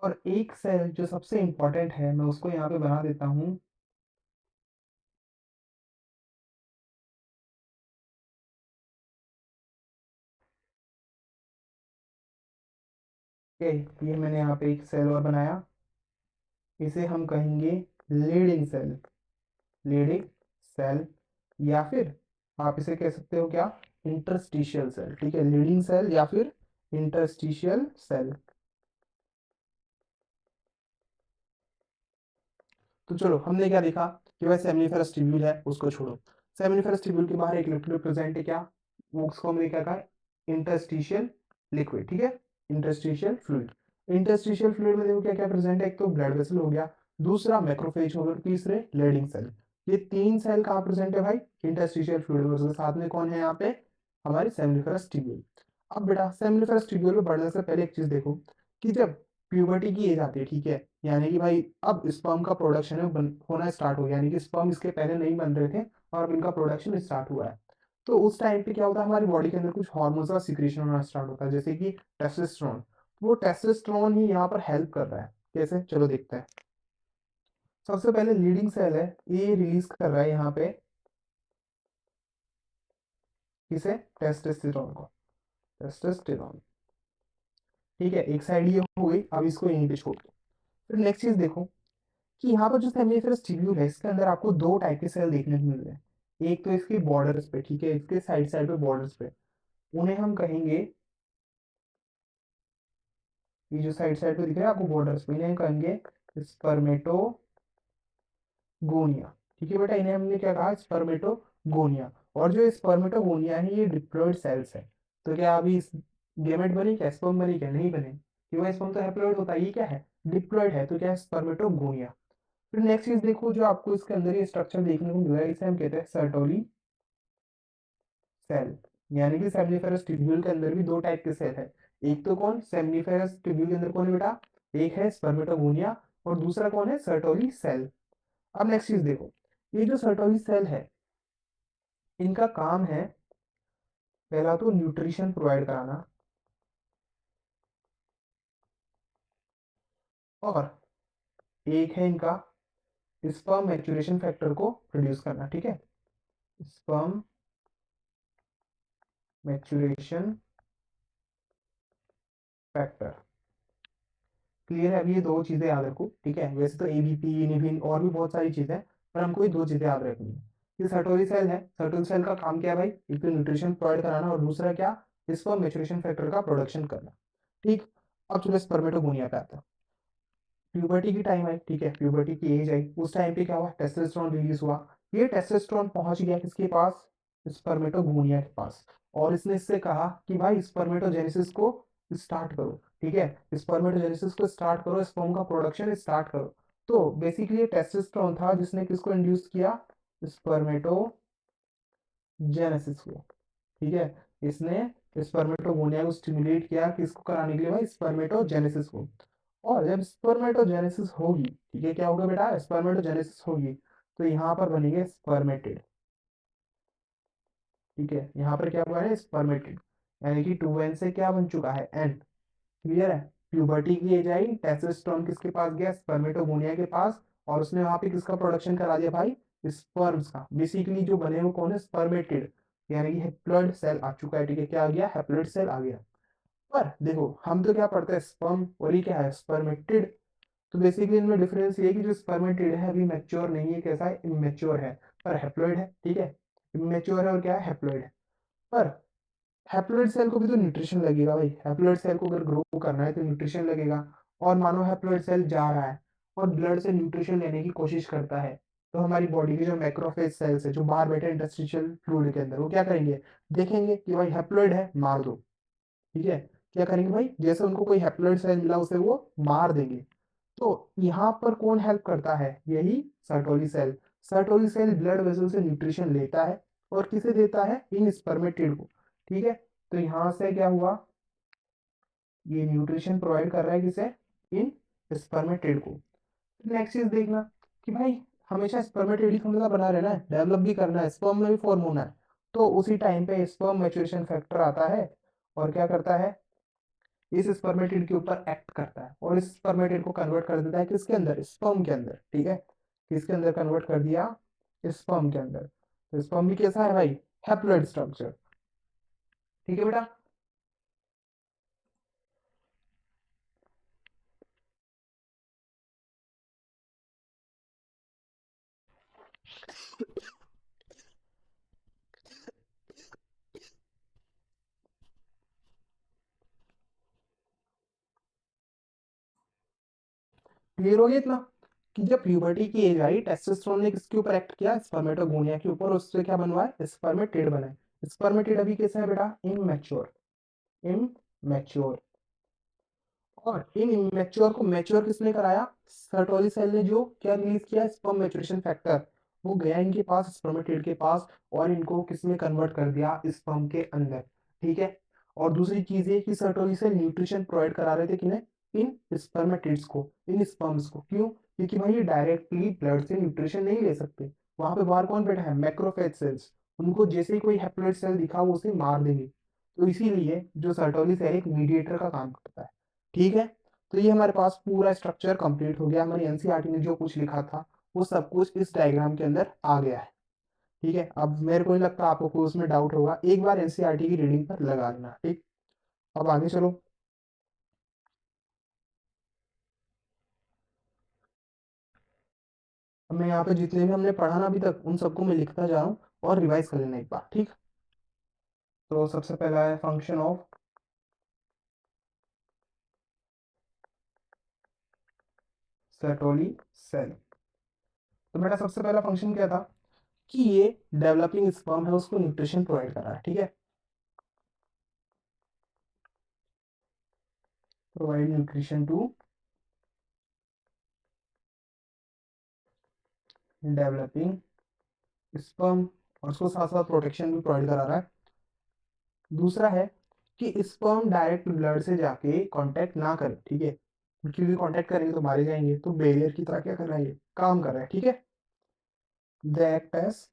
और एक सेल जो सबसे इंपॉर्टेंट है, मैं उसको यहाँ पे बना देता हूँ, ये मैंने यहाँ पे एक सेल और बनाया, इसे हम कहेंगे लीडिंग सेल, लीडिंग सेल, या फिर आप इसे कह सकते हो क्या, इंटरस्टिशियल सेल। ठीक है, लीडिंग सेल या फिर इंटरस्टिशियल सेल। तो चलो, हमने क्या देखा कि वह सेमिनिफेरस ट्यूब्यूल है, उसको छोड़ो। सेमिनिफेरस ट्यूब्यूल के बाहर एक लिक्विड प्रेजेंट है, क्या, वो उसको हमने क्या कहा, इंटरस्टिशियल लिक्विड। ठीक है, इंटरस्टिशियल फ्लूइड। इंटरस्टिशियल फ्लूइड में देखो क्या क्या प्रेजेंट है, एक तो ब्लड वेसल हो गया, दूसरा मैक्रोफेज हो गया, तीसरे लीडिंग सेल। ये तीन सेल कहाँ प्रेजेंट है भाई, इंटरस्टिशियल फ्लूइड में, उसके साथ में कौन है यहाँ पे, हमारी सेमिनिफेरस ट्यूब्यूल। अब बेटा सेमिनिफेरस ट्यूब्यूल में बढ़ने से पहले एक चीज देखो, कि जब प्यूबर्टी की एज आती है, ठीक है, यानी कि भाई अब स्पर्म का प्रोडक्शन है होना स्टार्ट हो गया, यानी कि स्पर्म इसके पहले नहीं बन रहे थे और अब इनका प्रोडक्शन स्टार्ट हुआ है। तो उस टाइम पे क्या होता है, हमारी बॉडी के अंदर कुछ हार्मोन्स का सिक्रीशन होना स्टार्ट होता है, जैसे कि टेस्टोस्टेरोन। वो टेस्टोस्टेरोन ही यहाँ पर हेल्प कर रहा है, कैसे, चलो देखते हैं। सबसे पहले लीडिंग सेल है, ये रिलीज कर रहा है यहाँ पे किसे, टेस्टोस्टेरोन को, टेस्टोस्टेरोन। ठीक है, एक साइड ये हो गई, अब इसको यहीं पे छोड़ दो। फिर नेक्स्ट चीज देखो कि यहाँ पर जो सेमिनिफेरस ट्यूब्यूल है, इसके अंदर आपको दो टाइप के सेल देखने को मिल रहे हैं। एक तो इसके बॉर्डर्स पे, ठीक है, इसके साइड साइड पे बॉर्डर्स पे, उन्हें हम कहेंगे, ये जो साइड साइड पे दिख रहा है आपको बॉर्डर्स पे, इन्हें हम कहेंगे स्पर्मेटोगोनिया। ठीक है बेटा, इन्हें हमने क्या कहा, स्पर्मेटोगोनिया। और जो स्पर्मेटोगोनिया है, ये डिप्लॉइड सेल्स है। तो क्या अभी गेमेट बनी क्या, स्पर्म बनी क्या, नहीं बने, क्योंकि स्पर्म तो हैप्लॉइड होता है, ये क्या है, डिप्लॉइड है, तो क्या है, स्पर्मेटोगोनिया। फिर नेक्स्ट चीज देखो, जो आपको इसके अंदर ये स्ट्रक्चर देखने को मिल रहा है, इसे हम कहते हैं सर्टोली सेल। यानी कि सेमनीफेरस ट्यूब्यूल के अंदर भी दो टाइप के सेल है। एक तो कौन, सेमनीफेरस ट्यूब्यूल के अंदर कौन है बेटा, एक है स्पर्मेटोगोनिया, और दूसरा कौन है, सर्टोली सेल। अब नेक्स्ट चीज देखो, ये जो सर्टोली सेल है, इनका काम है पहला तो न्यूट्रिशन प्रोवाइड कराना, और एक है इनका स्पर्म मैच्योरेशन फैक्टर को प्रोड्यूस करना। ठीक है, स्पर्म मैच्योरेशन फैक्टर। क्लियर है, अभी ये दो चीजें याद रखो। ठीक है, वैसे तो एबीपी, इनिबिन और भी बहुत सारी चीजें हैं, पर हमको ये दो चीजें याद रखनी है। ये सर्टोली सेल है, सर्टोली सेल का काम क्या है भाई, एक तो न्यूट्रिशन प्रोवाइड कराना, और दूसरा क्या, स्पर्म मैच्योरेशन फैक्टर का प्रोडक्शन करना। ठीक, अब चलो स्पर्मेटोगोनिया पे आता है। प्यूबर्टी की टाइम आई, ठीक है, प्यूबर्टी की एज आई, उस टाइम पे क्या हुआ, टेस्टोस्टेरोन रिलीज हुआ। ये टेस्टोस्टेरोन पहुंच गया किसके पास, स्पर्मेटोगोनिया के पास, और इसने इससे कहा कि भाई स्पर्मेटोजेनेसिस को स्टार्ट करो। ठीक है, स्पर्मेटोजेनेसिस को स्टार्ट करो, स्पर्म का प्रोडक्शन स्टार्ट करो। तो बेसिकली टेस्टोस्टेरोन था जिसने किसको इंड्यूस किया, स्पर्मेटोजेनेसिस को। ठीक है, इसने स्पर्मेटोगोनिया को स्टिमुलेट किया किसको कराने के लिए भाई, स्पर्मेटोजेनेसिस को। और जब स्पर्मेटोजेनेसिस होगी, ठीक है, क्या होगा बेटा, स्पर्मेटोजेनेसिस होगी, तो यहाँ पर बनेंगे स्पर्मेटिड। ठीक है, यहाँ पर क्या हुआ है, स्पर्मेटिड, यानी कि 2n से क्या बन चुका है, n। क्लियर है, प्यूबर्टी की एज आई, टेस्टोस्टेरोन किसके पास गया, स्पर्मेटोगोनिया के पास, और उसने वहां पे किसका प्रोडक्शन करा दिया भाई, स्पर्म्स का। बेसिकली जो बने वो कौन है, स्पर्मेटिड, यानी कि हैप्लॉइड सेल आ चुका है। ठीक है, क्या आ गया, हैप्लॉइड सेल आ गया। पर देखो हम तो क्या पढ़ते हैं, स्पर्म, और ये क्या है, स्पर्मेटिड। तो बेसिकली इनमें डिफरेंस ये है कि जो स्पर्मेटिड है अभी मैच्योर नहीं है, कैसा है, इमेच्योर है, पर हैप्लॉइड है। ठीक है, इमेच्योर है और क्या है, हैप्लॉइड है। पर हैप्लोइड सेल को भी तो न्यूट्रिशन लगेगा भाई, हैप्लोइड सेल को अगर ग्रो करना है तो न्यूट्रिशन लगेगा। और मानो हैप्लोइड सेल जा रहा है और ब्लड से न्यूट्रिशन लेने की कोशिश करता है, तो हमारी बॉडी के जो मैक्रोफेज सेल्स है जो बाहर बैठे इंटरस्टिशियल फ्लूइड के अंदर, वो क्या करेंगे, देखेंगे कि भाई हैप्लोइड है, मार दो। ठीक है, क्या करेंगे भाई, जैसे उनको कोई हैप्लोइड सेल मिला उसे वो मार देंगे। तो यहाँ पर कौन हेल्प करता है, यही Sertoli cell. Sertoli cell blood vessel से न्यूट्रिशन लेता है और किसे देता है, इन स्पर्मेटिड को। ठीक है, तो यहाँ से क्या हुआ, ये न्यूट्रिशन प्रोवाइड कर रहा है किसे, इन स्पर्मेटिड को। नेक्स्ट चीज देखना कि भाई हमेशा स्पर्मेटिड ही थोड़ा बना रहना है, डेवलप भी करना है, स्पर्म में भी फॉर्म होना है। तो उसी टाइम पे स्पर्म मैच्योरेशन फैक्टर आता है और क्या करता है, इस स्पर्मेटिड के ऊपर एक्ट करता है और इस स्पर्मेटिड को कन्वर्ट कर देता है किसके अंदर, स्पर्म के अंदर। ठीक है, किसके अंदर कन्वर्ट कर दिया, स्पर्म के अंदर। तो स्पर्म भी कैसा है भाई, हैप्लोइड स्ट्रक्चर। ठीक है बेटा। क्लियर हो गया इतना, कि जब प्यूबर्टी की एज आई, टेस्टोस्टेरोन ने किसके ऊपर एक्ट किया, स्पर्मेटोगोनिया के ऊपर, उससे क्या बनवा है, स्पर्मेटिड बना है। स्पर्मेटिड अभी कैसा है बेटा, इमैच्योर, इमैच्योर। और इन इमेच्योर को मैच्योर किसने कराया, सर्टोली सेल ने, जो क्या रिलीज किया, स्पर्म मैच्योरेशन फैक्टर। वो गया इनके पास, स्पर्मेटिड के पास, और इनको किसमें कन्वर्ट कर दिया, स्पर्म के अंदर। ठीक है, और दूसरी चीज ये कि सर्टोली सेल न्यूट्रिशन प्रोवाइड करा रहे थे किन्हें, इन स्पर्मेटिड्स को, इन स्पर्म्स को। क्यों, क्योंकि भाई ये डायरेक्टली ब्लड से न्यूट्रिशन नहीं ले सकते। वहां पे बाहर कौन बैठा है, मैक्रोफेज सेल्स। उनको जैसे ही कोई हैप्लोइड सेल दिखा वो उसे मार देंगे। तो इसीलिए जो सर्टोली सेल एक मीडिएटर का काम करता है। ठीक है, तो ये हमारे पास पूरा स्ट्रक्चर कंप्लीट हो गया, हमारी एनसीईआरटी ने जो कुछ लिखा था वो सब कुछ इस डायग्राम के अंदर आ गया है। ठीक है, अब मेरे को नहीं लगता आपको कोई उसमें डाउट होगा, एक बार एनसीईआरटी की रीडिंग पर लगा लेना। ठीक, अब आगे चलो। अब मैं यहाँ पे जितने भी हमने पढ़ा ना अभी तक, उन सबको मैं लिखता जा रहा हूँ और रिवाइज कर लेना एक बार। ठीक, तो सबसे पहला है फंक्शन ऑफ सर्टोली सेल। तो बेटा सबसे पहला फंक्शन क्या था, कि ये डेवलपिंग स्पर्म है उसको न्यूट्रिशन प्रोवाइड कर रहा है। ठीक है, provide nutrition to developing sperm, और उसको साथ साथ प्रोटेक्शन भी प्रोवाइड करा रहा है। दूसरा है कि स्पर्म डायरेक्ट ब्लड से जाके कांटेक्ट ना करे। ठीक है, क्योंकि कांटेक्ट करेंगे तो मारे जाएंगे, तो बैरियर की तरह क्या कर रहा है, ये काम कर रहा है। ठीक है, they act as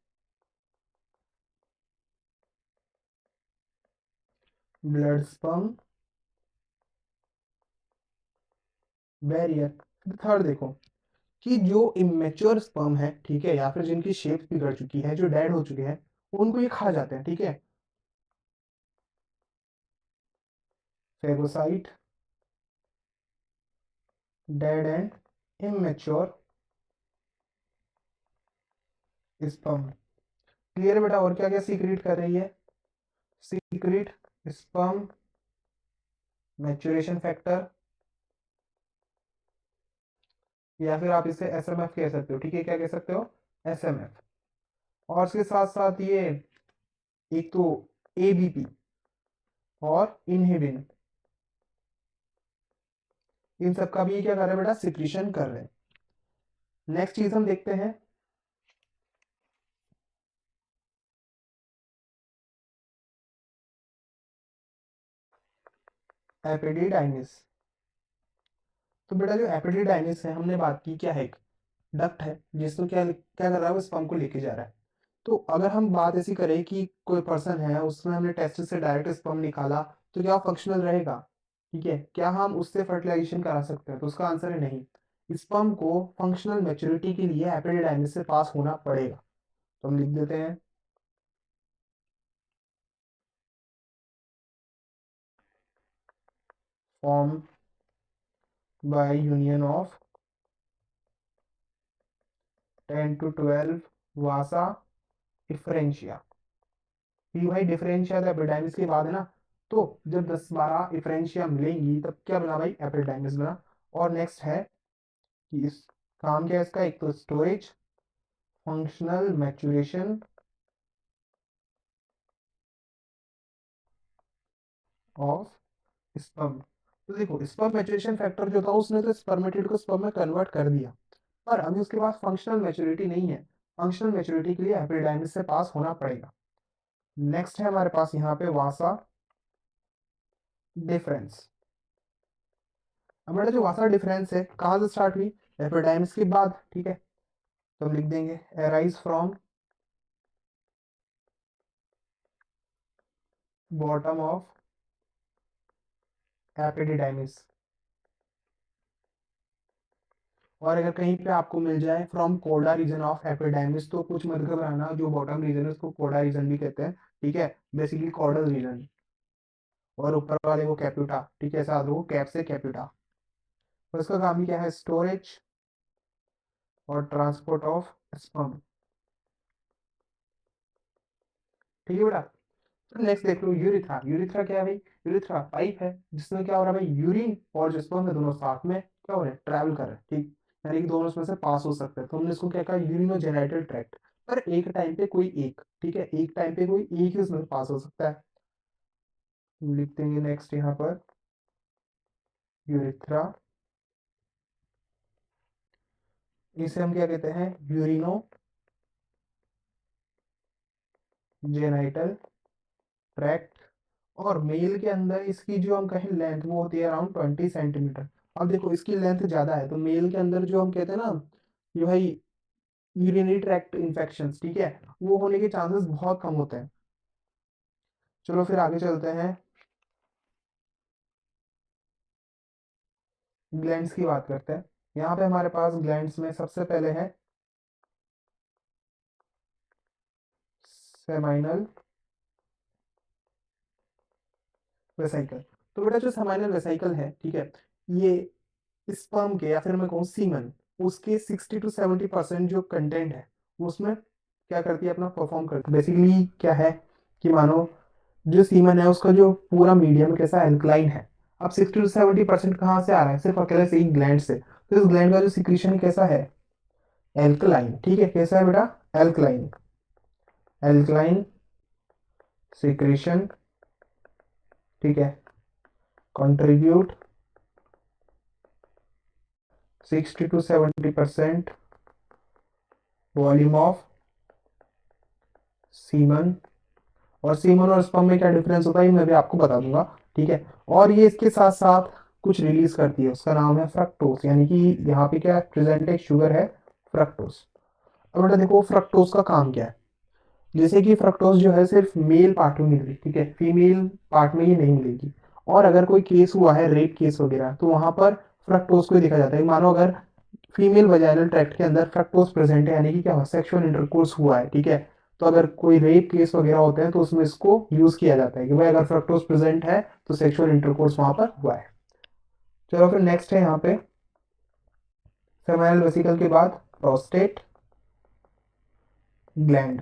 blood sperm barrier. Third देखो, कि जो इमेच्योर स्पर्म है, ठीक है, या फिर जिनकी शेप बिगड़ चुकी है, जो डेड हो चुके हैं, उनको ये खा जाते हैं। ठीक है, phagocyte, dead and immature sperm. Clear बेटा, और क्या क्या सीक्रेट कर रही है, सीक्रेट स्पर्म मैच्योरेशन फैक्टर, या फिर आप इसे एसएमएफ कह सकते हो। ठीक है, क्या कह सकते हो, एसएमएफ। और इसके साथ साथ ये एक तो एबीपी और इनहिबिन, इन सब का भी ये क्या कर रहे हैं बेटा, सिक्रीशन कर रहे हैं। नेक्स्ट चीज हम देखते हैं, एपिडिडाइमिस। तो बेटा जो एपिडिडाइमिस है, हमने बात की क्या है, एक डक्ट है जिसको क्या क्या कर रहा है, वो स्पर्म को लेके जा रहा है। तो अगर हम बात ऐसी करें कि कोई पर्सन है, उसमें हमने टेस्ट से डायरेक्ट स्पर्म निकाला, तो क्या फंक्शनल रहेगा, ठीक है, क्या हम उससे फर्टिलाइजेशन करा सकते हैं, तो उसका आंसर है नहीं। स्पर्म को फंक्शनल मैच्योरिटी के लिए एपिडिडाइमिस से पास होना पड़ेगा। तो हम लिख देते हैं, form by union of 10 to 12 Vasa differentia. कि भाई डिफरेंशिया तो एपिडाइमिस के बाद है ना, तो जब 10-12 डिफरेंशिया मिलेंगी तब क्या बना भाई, एपिडाइमिस बना। और नेक्स्ट है कि इस काम क्या है इसका, एक तो storage, functional maturation of sperm. तो देखो स्पर्म मैच्योरेशन फैक्टर जो था उसने तो स्पर्मेटिड को स्पर्म में कन्वर्ट कर दिया, पर अभी उसके पास फंक्शनल मैच्योरिटी नहीं है। फंक्शनल मैच्योरिटी के लिए एपिडाइमिस से पास होना पड़ेगा। नेक्स्ट है हमारे पास यहाँ पे वासा डिफरेंस। अब बेटा जो वासा डिफरेंस है कहाँ से स्टार्ट हुई, एपिडाइमिस के बाद, ठीक है। तो हम लिख देंगे arise from bottom of epididymis. और अगर कहीं पे आपको मिल जाए फ्रॉम कोडा रीजन ऑफ एपिडाइमिस तो कुछ मत घबराना, जो बॉटम रीजन है उसको कोडा रीजन भी कहते हैं, ठीक है, बेसिकली कॉर्डल रीजन। और ऊपर वाले को कैप्यूटा, ठीक है, साथ वो कैप से कैप्यूटा। तो इसका काम ही क्या है, स्टोरेज और ट्रांसपोर्ट ऑफ स्पर्म, ठीक है बेटा। तो नेक्स्ट देख लो यूरिथ्रा। यूरिथ्रा क्या है भाई, यूरिथ्रा पाइप है जिसमें क्या हो रहा है भाई, यूरिन और जो स्पर्म है दोनों साथ में क्या हो रहे हैं, ट्रैवल कर रहे हैं, ठीक, यानी कि दोनों उसमें से पास हो सकते हैं। तो हमने इसको क्या कहा, यूरिनोजेनिटल ट्रैक्ट। पर एक टाइम पे कोई एक, ठीक है, एक टाइम पे कोई एक ही उसमें पास हो सकता है। लिख देंगे नेक्स्ट यहाँ पर यूरिथ्रा, इसे हम क्या कहते हैं, यूरिनो जेनाइटल ट्रैक्ट। और मेल के अंदर इसकी जो हम कहें लेंथ वो होती है अराउंड 20 सेंटीमीटर। अब देखो इसकी लेंथ ज्यादा है तो मेल के अंदर जो हम कहते हैं ना कि भाई यूरिनरी ट्रैक्ट इन्फेक्शन, ठीक है, वो होने के चांसेस बहुत कम होते हैं। चलो फिर आगे चलते हैं, ग्लैंड्स की बात करते हैं। यहाँ पे हमारे पास ग्लैंड्स में सबसे पहले है सेमाइनल वेसाइकल। तो बेटा जो सेमाइनल वेसाइकल है, ठीक है, ये स्पर्म के या फिर मैं कहूँ सीमन, उसके 60 to 70% जो कंटेंट है वो उसमें क्या करती है, अपना परफॉर्म करती है। बेसिकली क्या है कि मानो जो सीमन है उसका जो पूरा मीडियम कैसा एल्कलाइन है। अब 60 to 70% कहाँ से आ रहा है, सिर्फ अकेले से ही ग्लैंड से। तो इस ग्लैंड का जो सिक्रीशन कैसा है, एल्कलाइन, ठीक है, कैसा है बेटा, एल्कलाइन, एल्कलाइन सिक्रीशन, ठीक है, contribute 60 to 70% volume of semen. और सीमन और स्पर्म में क्या डिफरेंस होता है ये मैं भी आपको बता दूंगा, ठीक है। और ये इसके साथ साथ कुछ रिलीज करती है, उसका नाम है फ्रक्टोज, यानी कि यहाँ पे क्या प्रेजेंट एक शुगर है, फ्रक्टोज। अब बेटा देखो फ्रक्टोज का काम क्या है, जैसे कि फ्रक्टोज जो है सिर्फ मेल पार्ट में मिल रही, ठीक है, फीमेल पार्ट में ये नहीं मिलेगी। और अगर कोई केस हुआ है रेप केस वगैरह तो वहां पर फ्रक्टोज को ही देखा जाता है। मानो अगर फीमेल वजाइनल ट्रैक्ट के अंदर फ्रक्टोज प्रेजेंट है, यानी कि क्या सेक्सुअल इंटरकोर्स हुआ है, ठीक है, तो अगर कोई रेप केस वगैरह होते हैं तो उसमें इसको यूज किया जाता है कि भाई अगर फ्रक्टोज प्रेजेंट है तो सेक्सुअल इंटरकोर्स वहां पर हुआ है। चलो फिर नेक्स्ट है यहाँ पे फेमाइनल वेसिकल के बाद प्रोस्टेट ग्लैंड।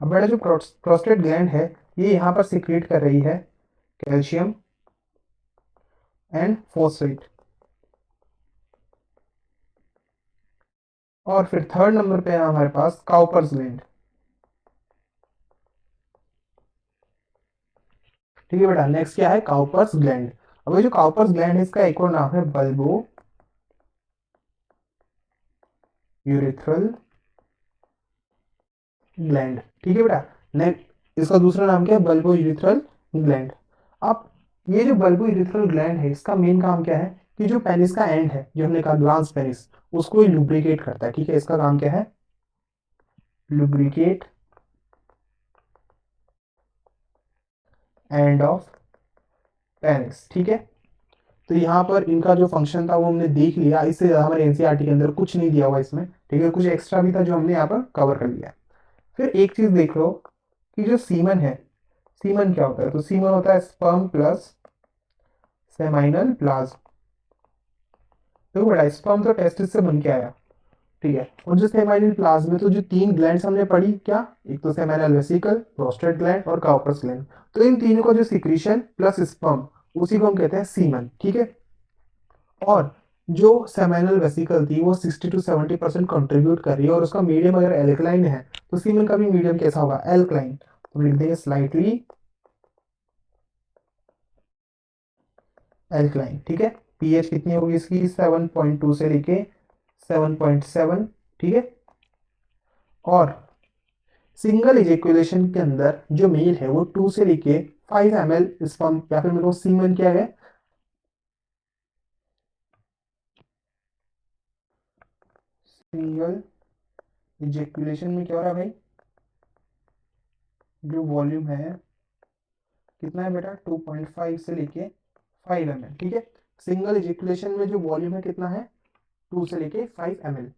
अब बेटा जो प्रोस्टेट ग्लैंड है ये यहाँ पर सिक्रेट कर रही है कैल्शियम एंड फॉस्फेट। और फिर थर्ड नंबर पे है हमारे पास काउपर्स ग्लैंड, ठीक है बेटा। नेक्स्ट क्या है, काउपर्स ग्लैंड। अब ये जो काउपर्स ग्लैंड है इसका एक और नाम है बल्बो यूरिथ्रल ग्लैंड, ठीक है बेटा। नेक्स्ट इसका दूसरा नाम क्या है, बल्बो यूरिथ्रल ग्लैंड। अब ये जो बल्बो यूरिथ्रल ग्लैंड है इसका मेन काम क्या है कि जो पेनिस का एंड है, जो हमने कहा ग्लांस पेनिस, उसको ये लुब्रिकेट करता है, ठीक है, इसका काम क्या है, लुब्रिकेट एंड ऑफ पेनिस, ठीक है। तो यहाँ पर इनका जो फंक्शन था वो हमने देख लिया, इससे ज्यादा हमारे एनसीईआरटी के अंदर कुछ नहीं दिया हुआ इसमें, ठीक है, कुछ एक्स्ट्रा भी था जो हमने यहाँ पर कवर कर लिया। फिर एक चीज देख लो कि जो सीमन है, सीमन क्या होता है, तो सीमन होता है स्पर्म प्लस सेमाइनल प्लाज्म। देखो बेटा स्पर्म तो टेस्टिस से बन के आया, ठीक है। और जो सेमाइनल प्लाज्म में तो जो 3 ग्लैंड्स हमने पढ़ी क्या, एक तो सेमाइनल वेसिकल, प्रोस्टेट ग्लैंड और कार्पस ग्लैंड। तो इन तीनों का जो सिक्रीशन प्लस स्पर्म, उसी को हम कहते हैं सीमन, ठीक है। और जो सेमाइनल वेसिकल थी वो 60 to 70% कंट्रीब्यूट कर रही है, और उसका मीडियम अगर एल्कलाइन है तो सीमन का भी मीडियम कैसा होगा, एल्कलाइन। तो लिख देंगे स्लाइटली एल्कलाइन, ठीक है। पीएच कितनी होगी इसकी, 7.2 से लेके 7.7, ठीक है। और सिंगल इजेकुलेशन के अंदर जो मेल है वो 2 से लेके 5 ml स्पर्म या फिर मेरे को सीमन क्या है, सिंगल इजेकुलेशन में क्या हो रहा है भाई, जो वॉल्यूम है कितना है बेटा, 2.5 से लेके 5 ml, ठीक है। सिंगल इजेकुलेशन में जो वॉल्यूम है कितना है, 2 से लेके 5 ml।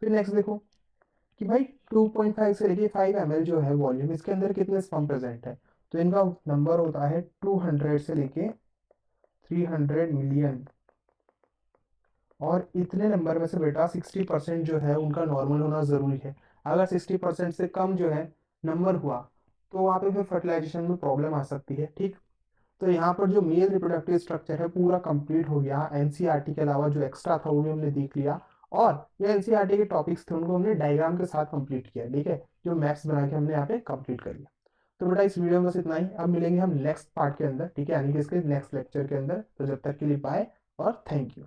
फिर नेक्स्ट देखो कि भाई 2.5 से लेके 5 ml जो है वॉल्यूम, इसके अंदर कितने स्पर्म प्रेजेंट है, तो इनका नंबर होता है 200 से लेके 300 मिलियन। और इतने नंबर में से बेटा 60% जो है उनका नॉर्मल होना ज़रूरी है। अगर 60% से कम जो है नंबर हुआ तो वहाँ पे फिर फर्टिलाइजेशन में प्रॉब्लम आ सकती है, ठीक। तो यहाँ पर जो मेल रिप्रोडक्टिव स्ट्रक्चर है पूरा कंप्लीट हो गया। एनसीईआरटी के अलावा जो एक्स्ट्रा था वो भी हमने देख लिया, और ये एनसीईआरटी के टॉपिक्स थे उनको हमने डायग्राम के साथ कंप्लीट किया, ठीक है। जो मैप्स बना के हमने यहाँ पे कंप्लीट कर लिया। तो बेटा इस वीडियो में बस इतना ही, अब मिलेंगे हम नेक्स्ट पार्ट के अंदर, ठीक है, यानी कि इसके नेक्स्ट लेक्चर के अंदर। तो जब तक के लिए बाय और थैंक यू।